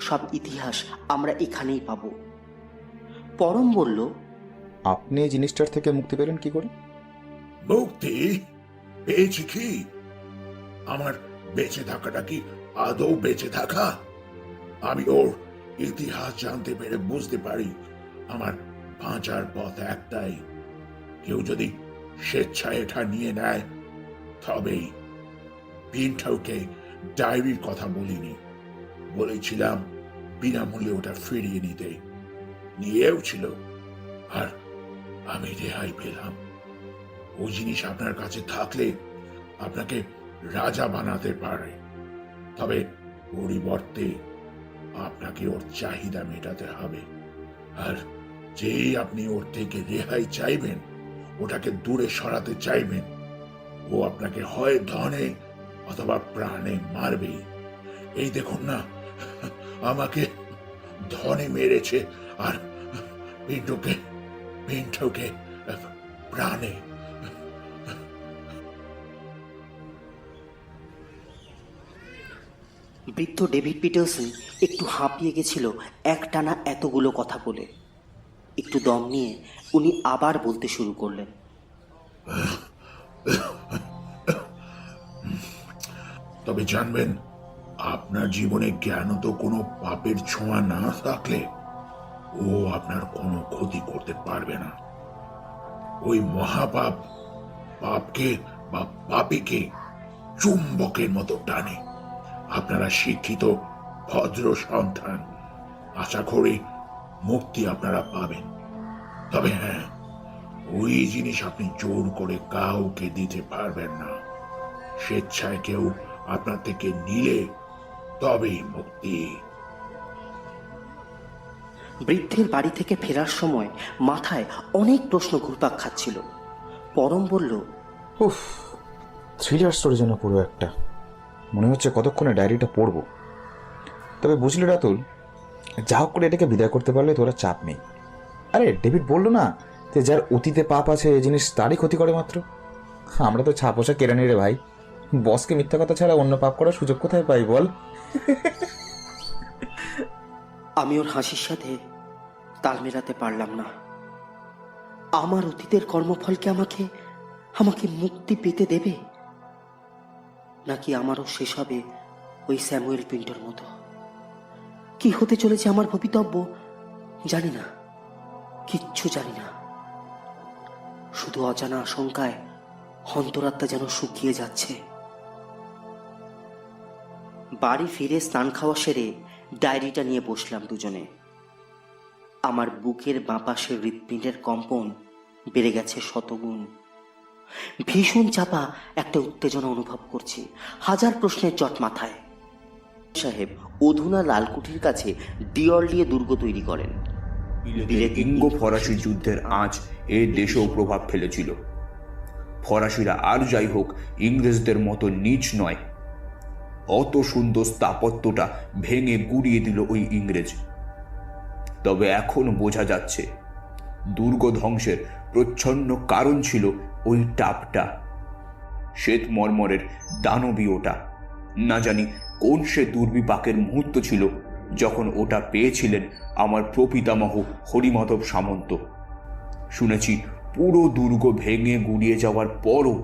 সব ইতিহাস আমরা এখানেই পাবো। পরম বলল, আপনি এই জিনিসটার থেকে মুক্তি পেলেন কি করে? মুক্তি পেয়েছি কি? আমার বেঁচে থাকাটা কি আদৌ বেঁচে থাকা? আমি ওর ইতিহাস জানতে পেরে বুঝতে পারি আমার বাঁচার পথ একটাই। কেউ যদি স্বেচ্ছায় এটা নিয়ে নেয়, তবেই। পিন্টাউকে ডায়েরির কথা বলিনি, বলেছিলাম বিনামূল্যে ওটা ফিরিয়ে নিতে। নিয়েও ছিল, আর আমি রেহাই পেলাম। ওই জিনিস আপনার কাছে থাকলে আপনাকে রাজা বানাতে পারে, তবে পরিবর্তে আপনাকে ওর চাহিদা মেটাতে হবে। আর যেই আপনি ওর থেকে রেহাই চাইবেন, ওটাকে দূরে সরাতে চাইবেন, ও আপনাকে হয় ধনে অথবা প্রাণে মারবেই। এই দেখুন না, আমাকে ধনে মেরেছে, আর পিন্টুকে প্রাণে। বৃদ্ধ ডেভিড পিটারসন একটু হাঁপিয়ে গেছিল একটানা এতগুলো কথা বলে। একটু দম নিয়ে উনি আবার বলতে শুরু করলেন, তবে জানবেন, আপনার জীবনে জ্ঞানত কোনো পাপের ছোঁয়া না থাকলে ও আপনার কোনো ক্ষতি করতে পারবে না। ওই মহাপাপ পাপকে বা পাপীকে চুম্বকের মতো টানে। আপনারা শিক্ষিত ভদ্র সন্তান, আশা করি মুক্তি আপনারা পাবেন। তবে হ্যাঁ, ওই জিনিস আপনি জোর করে কাউকে দিতে পারবেন না। স্বেচ্ছায় কেউ আপনার থেকে নিলে তবেই মুক্তি। বৃদ্ধের বাড়ি থেকে ফেরার সময় মাথায় অনেক প্রশ্ন ঘুরপাক খাচ্ছিল। পরম বলল, উফ, থ্রিলার স্টোরি যেন পুরো একটা। মনে হচ্ছে কতক্ষণে ডায়েরিটা পড়বো। তবে বুঝলি রাতুল, যা হোক করে এটাকে বিদায় করতে পারলে তোরা চাপ নেই। আরে ডেভিড বললো না যে যার অতীতে পাপ আছে এই জিনিস তারই ক্ষতি করে মাত্র। আমরা তো ছাপোষা কেরানি রে ভাই। বসকে মিথ্যা কথা ছাড়া অন্য পাপ করার সুযোগ কোথায় পাই বল? আমি ওর হাসির সাথে তাল মেলাতে পারলাম না। আমার অতীতের কর্মফলকে আমাকে মুক্তি পেতে দেবে, নাকি আমারও শেষ হবে ওই স্যামুয়েল পিন্টোর মতো? কি হতে চলেছে আমার ভবিতব্য জানি না, কিচ্ছু জানি না। শুধু অজানা আশঙ্কায় অন্তরাত্মা যেন শুকিয়ে যাচ্ছে। বাড়ি ফিরে স্নান খাওয়া সেরে ডায়েরিটা নিয়ে বসলাম দুজনে। আমার বুকের বাঁ পাশের হৃৎপিণ্ডের কম্পন বেড়ে গেছে শতগুণ। ভীষণ চাপা একটা উত্তেজনা অনুভব করছি, হাজার প্রশ্নের জট মাথায়। সাহেব অধুনা লালকুঠির কাছে ডিওরলিয়ে দুর্গ তৈরি করেন। ইঙ্গো ফরাসি যুদ্ধের আঁচ এ দেশেও প্রভাব ফেলেছিল। ফরাসিরা আর যাই হোক ইংরেজদের মতো নীচ নয়। অত সুন্দর স্থাপত্যটা ভেঙে গুড়িয়ে দিল ওই ইংরেজ। তবে এখন বোঝা যাচ্ছে দুর্গ ধ্বংসের প্রচ্ছন্ন কারণ ছিল ওই টাপটা, শ্বেত মর্মরের দানবীয়টা। না জানি কোন সে দুর্বিপাকের মুহূর্ত ছিল যখন ওটা পেয়েছিলেন আমার প্রপিতামহ হরিমাধব সামন্ত। শুনেছি পুরো দুর্গ ভেঙে গুড়িয়ে যাওয়ার পরও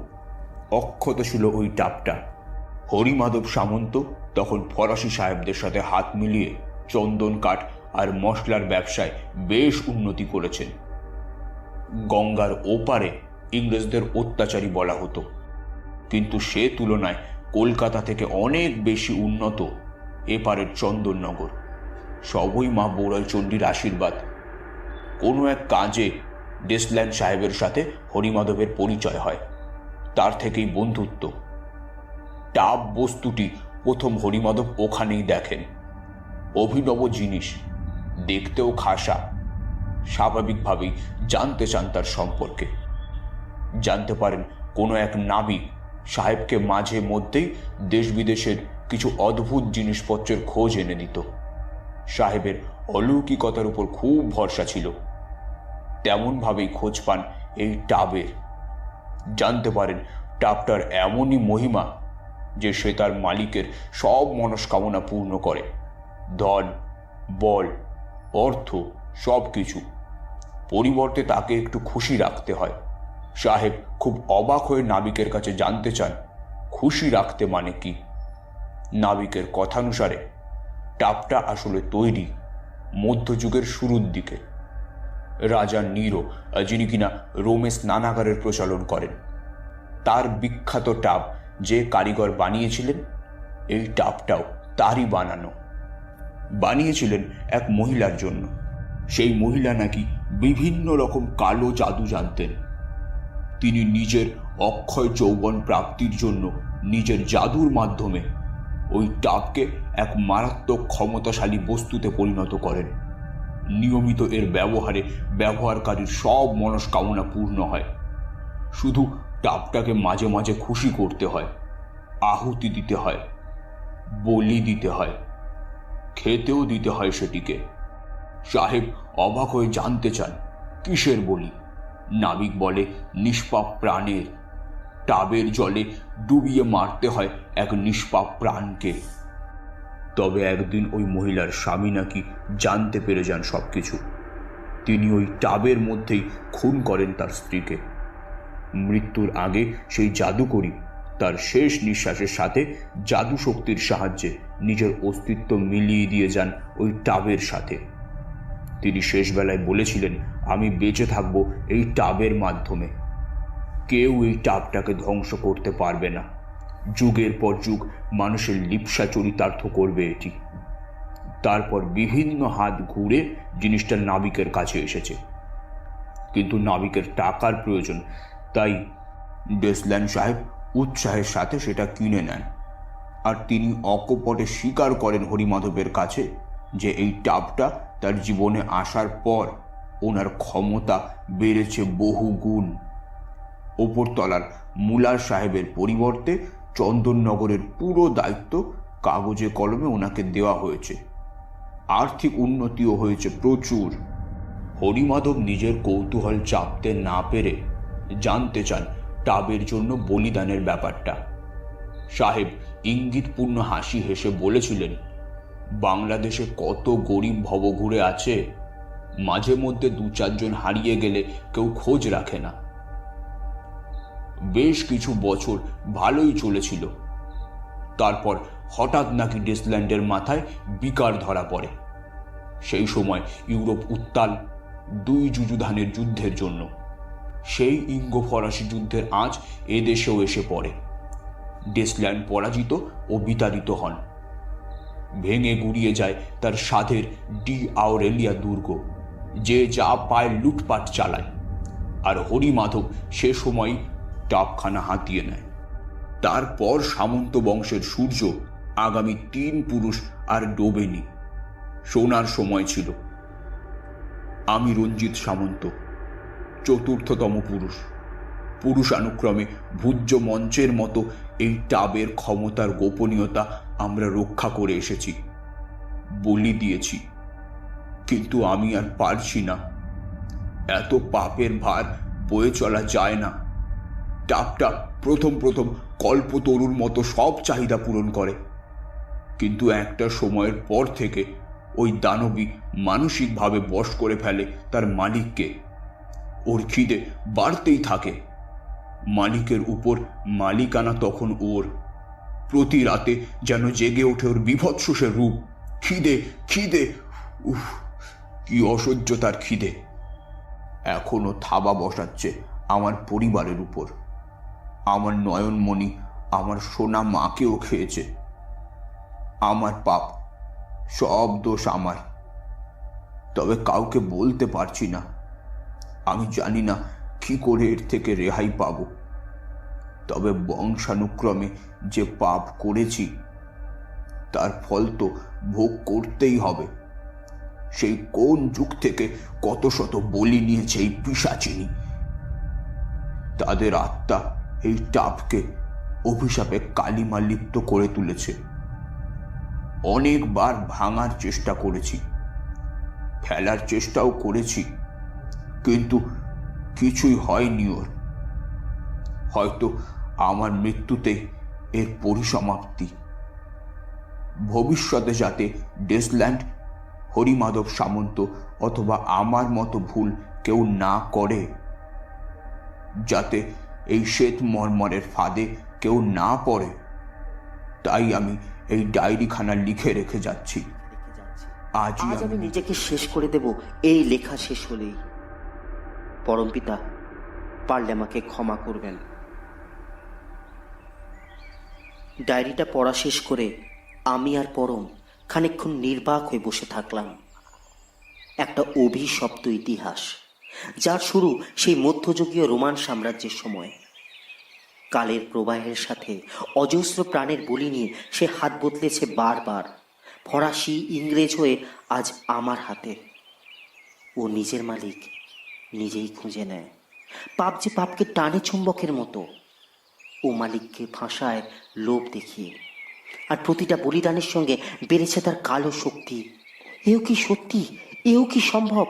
অক্ষত ছিল ওই টাপটা। হরিমাধব সামন্ত তখন ফরাসি সাহেবদের সাথে হাত মিলিয়ে চন্দন কাঠ আর মশলার ব্যবসায় বেশ উন্নতি করেছেন। গঙ্গার ওপারে ইংরেজদের অত্যাচারী বলা হতো, কিন্তু সে তুলনায় কলকাতা থেকে অনেক বেশি উন্নত এপারের চন্দননগর। সবই মা বৌড়াল চণ্ডীর আশীর্বাদ। কোনো এক কাজে ডেসল্যান্ড সাহেবের সাথে হরিমাধবের পরিচয় হয়, তার থেকেই বন্ধুত্ব। টাপ বস্তুটি প্রথম হরিমাধব ওখানেই দেখেন। অভিনব জিনিস, দেখতেও খাসা। স্বাভাবিকভাবেই জানতে চান তার সম্পর্কে। জানতে পারেন কোনো এক নাবিক সাহেবকে মাঝে মধ্যেই দেশ বিদেশের কিছু অদ্ভুত জিনিসপত্রের খোঁজ এনে দিত। সাহেবের অলৌকিকতার উপর খুব ভরসা ছিল। তেমনভাবেই খোঁজ পান এই টাবের। জানতে পারেন টাবটার এমনই মহিমা যে সে তার মালিকের সব মনস্কামনা পূর্ণ করে। ধন, বল, অর্থ সব কিছু। পরিবর্তে তাকে একটু খুশি রাখতে হয়। সাহেব খুব অবাক হয়ে নাবিকের কাছে জানতে চান খুশি রাখতে মানে কি। নাবিকের কথানুসারে টাপটা আসলে তৈরি মধ্যযুগের শুরুর দিকে। রাজা নিরো, যিনি কিনা রোমে স্নানাগারের প্রচলন করেন, তার বিখ্যাত টাপ যে কারিগর বানিয়েছিলেন, এই টাপটাও তারই বানানো। বানিয়েছিলেন এক মহিলার জন্য। সেই মহিলা নাকি বিভিন্ন রকম কালো জাদু জানতেন। তিনি নিজের অক্ষয় যৌবন প্রাপ্তির জন্য নিজের জাদুর মাধ্যমে ওই টাপকে এক মারাত্মক ক্ষমতাশালী বস্তুতে পরিণত করেন। নিয়মিত এর ব্যবহারে ব্যবহারকারীর সব মনস্কামনা পূর্ণ হয়। শুধু টাপটাকে মাঝে মাঝে খুশি করতে হয়, আহুতি দিতে হয়, বলি দিতে হয়, খেতেও দিতে হয় সেটিকে। সাহেব অবাক হয়ে জানতে চান কিসের বলি। নাবিক বলে নিষ্পাপ প্রাণের। টাবের জলে ডুবিয়ে মারতে হয় এক নিষ্পাপ প্রাণকে। তবে একদিন ওই মহিলার স্বামী নাকি জানতে পেরে যান সবকিছু। তিনি ওই টাবের মধ্যেই খুন করেন তার স্ত্রীকে। মৃত্যুর আগে সেই জাদুকরী তার শেষ নিঃশ্বাসের সাথে জাদু শক্তির সাহায্যে নিজের অস্তিত্ব মিলিয়ে দিয়ে যান ওই টাবের সাথে। তিনি শেষবেলায় বলেছিলেন, আমি বেঁচে থাকব এই টাবের মাধ্যমে। কেউ এই টাবটাকে ধ্বংস করতে পারবে না। যুগের পর যুগ মানুষের লিপ্সা চরিতার্থ করবে এটি। তারপর বিভিন্ন হাত ঘুরে জিনিসটা নাবিকের কাছে এসেছে, কিন্তু নাবিকের টাকার প্রয়োজন, তাই ডেসল্যান্ড সাহেব উৎসাহের সাথে সেটা কিনে নেন। আর তিনি অকপটে স্বীকার করেন হরিমাধবের কাছে যে এই টাবটা তার জীবনে আসার পর ওনার ক্ষমতা বেড়েছে বহু গুণ। ওপরতলার মুলার সাহেবের পরিবর্তে চন্দননগরের পুরো দায়িত্ব কাগজে কলমে ওনাকে দেওয়া হয়েছে। আর্থিক উন্নতিও হয়েছে প্রচুর। হরিমাধব নিজের কৌতূহল চাপতে না পেরে জানতে চান টাবের জন্য বলিদানের ব্যাপারটা। সাহেব ইঙ্গিতপূর্ণ হাসি হেসে বলেছিলেন, বাংলাদেশে কত গরিব ভবঘুরে আছে, মাঝে মধ্যে 2-4 জন হারিয়ে গেলে কেউ খোঁজ রাখে না। বেশ কিছু বছর ভালোই চলেছিল। তারপর হঠাৎ নাকি ডেসল্যান্ডের মাথায় বিকার ধরা পড়ে। সেই সময় ইউরোপ উত্তাল 2 যুযুধানের যুদ্ধের জন্য। সেই ইঙ্গো ফরাসি যুদ্ধের আঁচ এদেশেও এসে পড়ে। ডেসল্যান্ড পরাজিত ও বিতাড়িত হন। ভেঙে গুড়িয়ে যায় তার সাধের ডি আউরেলিয়া দুর্গ, যে যা পায় লুটপাট চালায়। আর হরিমাধব সে সময় টাপখানা হাতিয়ে নেয়। তারপর সামন্ত বংশের সূর্য আগামী 3 পুরুষ আর ডোবেনি। সোনার সময় ছিল। আমি রঞ্জিত সামন্ত, 4র্থতম পুরুষ। পুরুষানুক্রমে ভূজ্য মঞ্চের মতো এই টাবের ক্ষমতার গোপনীয়তা আমরা রক্ষা করে এসেছি, বলি দিয়েছি। কিন্তু আমি আর পারছি না। এত পাপের ভার বয়ে চলা যায় না। টাপটা প্রথম কল্পতরুর মতো সব চাহিদা পূরণ করে, কিন্তু একটা সময়ের পর থেকে ওই দানবী মানসিকভাবে বশ করে ফেলে তার মালিককে। ওর খিদে বাড়তেই থাকে। মালিকের উপর মালিকানা তখন ওর। প্রতি রাতে যেন জেগে ওঠে ওর বিভৎস সে রূপ। খিদে খিদে, উফ, কি অসহ্য তার খিদে। এখনো থাবা বসাচ্ছে আমার পরিবারের উপর। আমার নয়নমণি, আমার সোনা মাকেও খেয়েছে। আমার পাপ, সব দোষ আমার। তবে কাউকে বলতে পারছি না। আমি জানি না কি করে এর থেকে রেহাই পাব। তবে বংশানুক্রমে যে পাপ করেছি তার ফল তো ভোগ করতেই হবে। সেই কোন যুগ থেকে কত শত বলি নিয়েছে এই পিশাচিনী। তাদের আত্মা এই টাপকে অভিশাপে কালিমা লিপ্ত করে তুলেছে। অনেকবার ভাঙার চেষ্টা করেছি, ফেলার চেষ্টাও করেছি, কিন্তু কিছুই হয়নি ওর। হয়তো আমার মৃত্যুতে এর পরিসমাপ্তি। ভবিষ্যতে যাতে ডেসল্যান্ড, হরিমাধব সামন্ত অথবা আমার মতো ভুল কেউ না করে, যাতে এই শ্বেত মর্মরের ফাঁদে কেউ না পড়ে, তাই আমি এই ডায়েরিখানা লিখে রেখে যাচ্ছি। আজ আমি নিজেকে শেষ করে দেব এই লেখা শেষ হলেই। পরমপিতা পারলে আমাকে ক্ষমা করবেন। ডায়েরিটা পড়া শেষ করে আমি আর পরম খানিকক্ষণ নির্বাক হয়ে বসে থাকলাম। একটা অভিশপ্ত ইতিহাস, যার শুরু সেই মধ্যযুগীয় রোমান সাম্রাজ্যের সময়। কালের প্রবাহের সাথে অজস্র প্রাণের বলি নিয়ে সে হাত বদলেছে বারবার। ফরাসি, ইংরেজ হয়ে আজ আমার হাতে। ও নিজের মালিক নিজেই খুঁজে নেয়। পাপ যে পাপকে টানে চুম্বকের মতো। ও মালিককে ফাঁসায় লোভ দেখিয়ে। আর প্রতিটা বলিদানের সঙ্গে বেড়েছে তার কালো শক্তি। এও কি সত্যি? এও কি সম্ভব?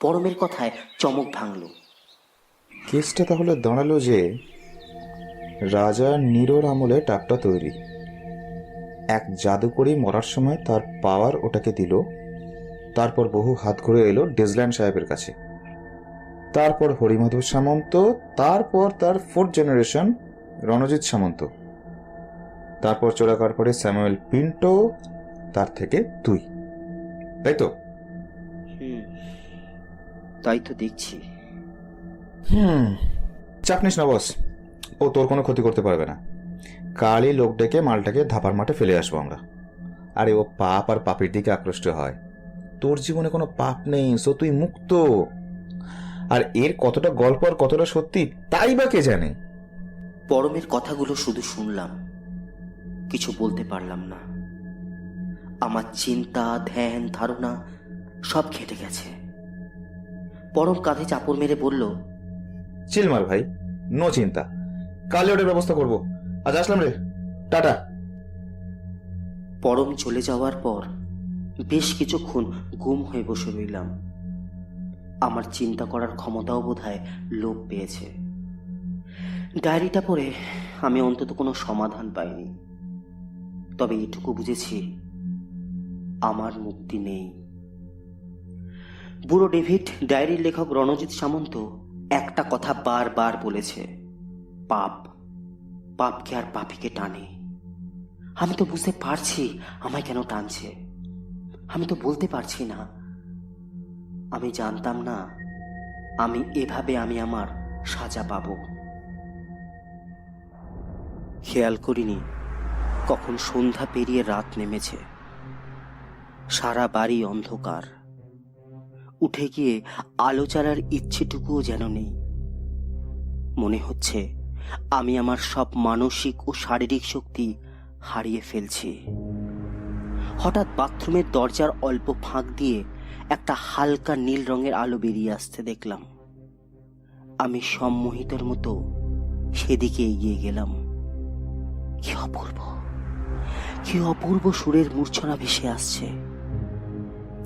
পরমের কথায় চমক ভাঙল। কেসটা তাহলে দাঁড়ালো যে রাজা নিরোর আমলে টাপটা তৈরি। এক জাদুকরি মরার সময় তার পাওয়ার ওটাকে দিল। তারপর বহু হাত ঘুরে এলো ডেসল্যান্ড সাহেবের কাছে। তারপর হরিমাধব সামন্ত, তারপর তার 4th জেনারেশন রণজিৎ সামন্ত, তারপর চোরাকার পরে স্যামুয়েল পিন্টো, তার থেকে তুই, তাই তো? তাই তো দেখছি। চাপ নিস না বস, ও তোর কোনো ক্ষতি করতে পারবে না। কালই লোক ডেকে মালটাকে ধাপার মাঠে ফেলে আসবো আমরা। আরে ও পাপ আর পাপের দিকে আকৃষ্ট হয়। তোর জীবনে কোনো পাপ নেই, সো তুই মুক্ত। আর এর কতটা গল্প আর কতটা সত্যি তাই বা কে জানে। পরমের কথাগুলো শুধু শুনলাম, কিছু বলতে পারলাম না। আমার চিন্তা, ধ্যান, ধারণা সব ঘেটে গেছে। পরম কাঁধে চাপড় মেরে বলল, চিল মার ভাই, নো চিন্তা, কালে ওটার ব্যবস্থা করবো। আজ আসলাম রে, টাটা। পরম চলে যাওয়ার পর বেশ কিছুক্ষণ গুম হয়ে বসে রইলাম। আমার চিন্তা করার ক্ষমতাও বোধহয় লোপ পেয়েছে। ডায়েরিটা পড়ে আমি অন্তত কোনো সমাধান পাইনি। তবে এটুকু বুঝেছি, আমার মুক্তি নেই। বুড়ো ডেভিড, ডায়েরির লেখক রণজিৎ সামন্ত একটা কথা বারবার বলেছে, পাপ, পাপকে আর পাপীকে টানে। আমি তো বুঝতে পারছি আমায় কেন টানছে। আমি তো বলতে পারছি না। আমি জানতাম না আমি এভাবে আমার সাজা পাব। খেয়াল করিনি কখন সন্ধ্যা পেরিয়ে রাত নেমেছে, সারা বাড়ি অন্ধকার। উঠে গিয়ে আলো জ্বালার ইচ্ছেটুকুও যেন নেই। মনে হচ্ছে আমি আমার সব মানসিক ও শারীরিক শক্তি হারিয়ে ফেলছি। হঠাৎ বাথরুমের দরজার অল্প ফাঁক দিয়ে একটা হালকা নীল রঙের আলো বেরিয়ে আসতে দেখলাম। আমি সম্মোহিতর মতো সেদিকে এগিয়ে গেলাম। কি অপূর্ব সুরের মূর্ছনা ভেসে আসছে।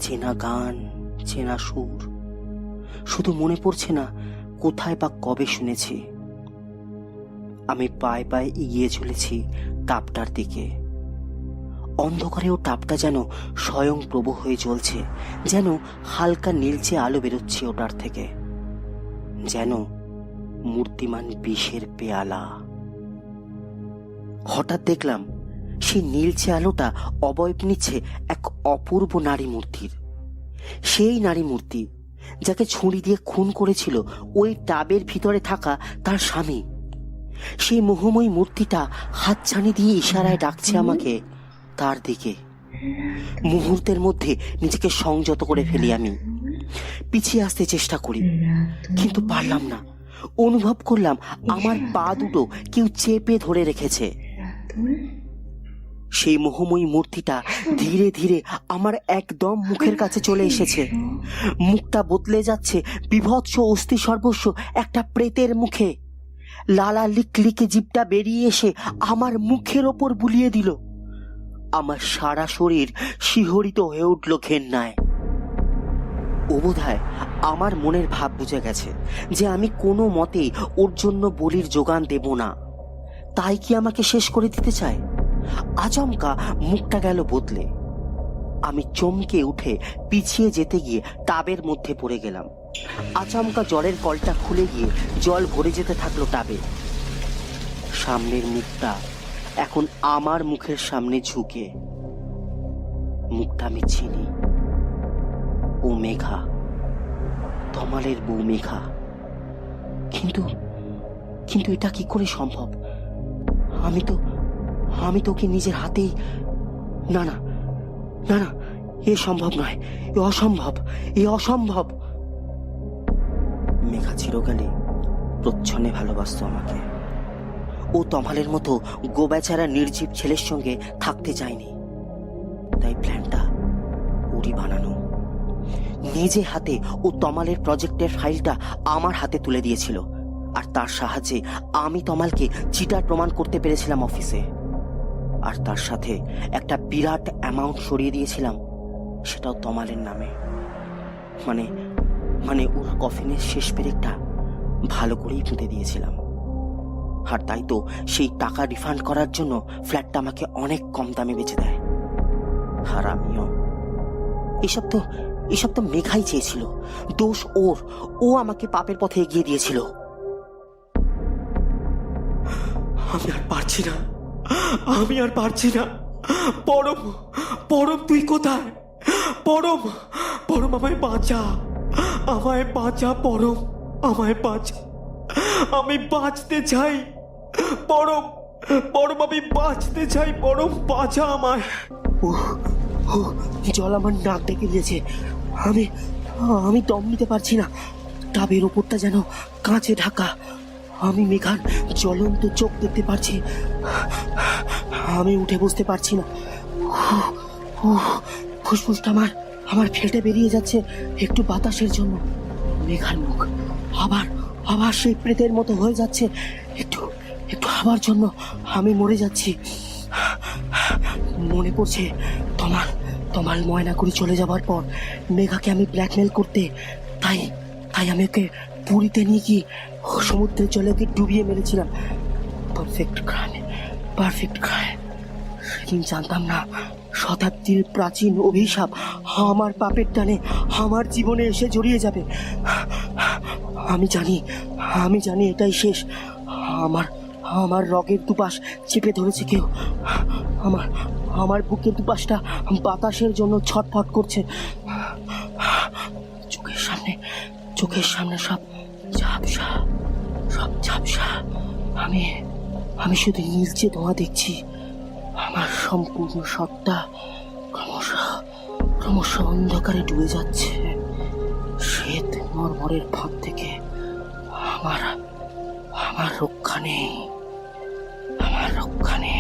চেনা গান, চেনা সুর, শুধু মনে পড়ছে না কোথায় বা কবে শুনেছি। আমি পায়ে পায়ে এগিয়ে চলেছি টাপটার দিকে। অন্ধকারেও টাপটা যেন স্বয়ং প্রভু হয়ে জ্বলছে, যেন হালকা নীলচে আলো বেরোচ্ছে ওটার থেকে, যেন মূর্তিমান বিষের পেয়ালা। হঠাৎ দেখলাম সেই নীলচে আলোটা অবয়ব নিচ্ছে এক অপূর্ব নারী মূর্তির। সেই নারী মূর্তি যাকে ছুরি দিয়ে খুন করেছিল ওই টাবের ভিতরে থাকা তার স্বামী। সেই মোহময়ী মূর্তিটা হাতছানি দিয়ে ইশারায় ডাকছে আমাকে তার দিকে। মুহূর্তের মধ্যে নিজেকে সংযত করে ফেলি। আমি পিছিয়ে আসতে চেষ্টা করি, কিন্তু পারলাম না। অনুভব করলাম আমার পা দুটো কেউ চেপে ধরে রেখেছে। সেই মোহময়ী মূর্তিটা ধীরে ধীরে আমার একদম মুখের কাছে চলে এসেছে। মুখটা বদলে যাচ্ছে বিভৎস অস্থি সর্বস্ব একটা প্রেতের মুখে। লালা লিকলিকে জিভটা বেরিয়ে এসে আমার মুখের ওপর বুলিয়ে দিল। আমার সারা শরীর শিহরিত হয়ে উঠল ঘেন্নায়। ও বোধহয় আমার মনের ভাব বুঝে গেছে যে আমি কোনো মতেই ওর জন্য বলির যোগান দেব না। তাই কি আমাকে শেষ করে দিতে চায়? আচমকা মুখটা গেল বদলে। আমি চমকে উঠে পিছিয়ে যেতে গিয়ে টাবের মধ্যে পড়ে গেলাম। আচমকা জলের কলটা খুলে গিয়ে জল ভরে যেতে থাকলো টাবে। সামনের মুখটা এখন আমার মুখের সামনে ঝুঁকে। মুখটা আমি চিনি। ও মেঘা, তমালের বউ মেঘা। কিন্তু কিন্তু এটা কি করে সম্ভব? আমি তো ওকে নিজের হাতেই... না না না না, এ সম্ভব নয়, এ অসম্ভব, এ অসম্ভব। মেঘা চিরকালই প্রচ্ছন্নে ভালোবাসতো আমাকে। ও তমালের মতো গোবেচারা নির্জীব ছেলের সঙ্গে থাকতে চায়নি। তাই প্ল্যানটা ওরই বানানো। নিজে হাতে ও তমালের প্রজেক্টের ফাইলটা আমার হাতে তুলে দিয়েছিল, আর তার সাহায্যে আমি তমালকে চিটার প্রমাণ করতে পেরেছিলাম অফিসে। আর তার সাথে একটা বিরাট অ্যামাউন্ট সরিয়ে দিয়েছিলাম, সেটাও তমালের নামে। মানে ওর কফিনের শেষ পেরেকটা ভালো করেই পুঁতে দিয়েছিলাম। আর তাই তো সেই টাকা রিফান্ড করার জন্য ফ্ল্যাটটা আমাকে অনেক কম দামে বেচে দেয়। আর আমিও। এসব তো মেঘাই চেয়েছিল। দোষ ওর। ও আমাকে পাপের পথে এগিয়ে দিয়েছিল। আমি আর পারছি না। পরম তুই কোথায়? পরম আমায় বাঁচা, পরম আমায় বাঁচা। আমি বাঁচতে চাই পরম, আমি বাঁচতে চাই পরম, বাঁচা আমায়। জল আমার নাক ডেকে দিয়েছে। আমি দম নিতে পারছি না। টাবের ওপরটা যেন কাঁচে ঢাকা। আমি মেঘার জ্বলন্ত চোখ দেখতে পারছি। আমি উঠে বসতে পারছি না। ফুসফুসটা আমার ফেটে বেরিয়ে যাচ্ছে একটু বাতাসের জন্য। মেঘার মুখ আবার সেই প্রেতের মতো হয়ে যাচ্ছে। একটু হাওয়ার জন্য আমি মরে যাচ্ছি। মনে পড়ছে তমাল ময়না করে চলে যাবার পর মেঘাকে আমি ব্ল্যাকমেল করতে, তাই আমি ওকে পুরীতে নিয়ে গিয়ে সমুদ্রের জলে ওকে ডুবিয়ে মেরেছিলাম। Perfect crime. সেদিন জানতাম না শতাব্দীর প্রাচীন অভিশাপ আমার পাপের টানে আমার জীবনে এসে জড়িয়ে যাবে। আমি জানি এটাই শেষ। আমার রগের দুপাশ চেপে ধরেছে কেউ। আমার বুকের দুপাশটা বাতাসের জন্য ছটফট করছে। চোখের সামনে সব ঝাপসা। আমি শুধু নীলচে ধোঁয়া দেখছি। আমার সম্পূর্ণ সত্তা ক্রমশ ক্রমশ অন্ধকারে ডুবে যাচ্ছে। শ্বেত মর্মরের ফাঁক থেকে আমার আমার রক্ষা নেই, আমার রক্ষা নেই।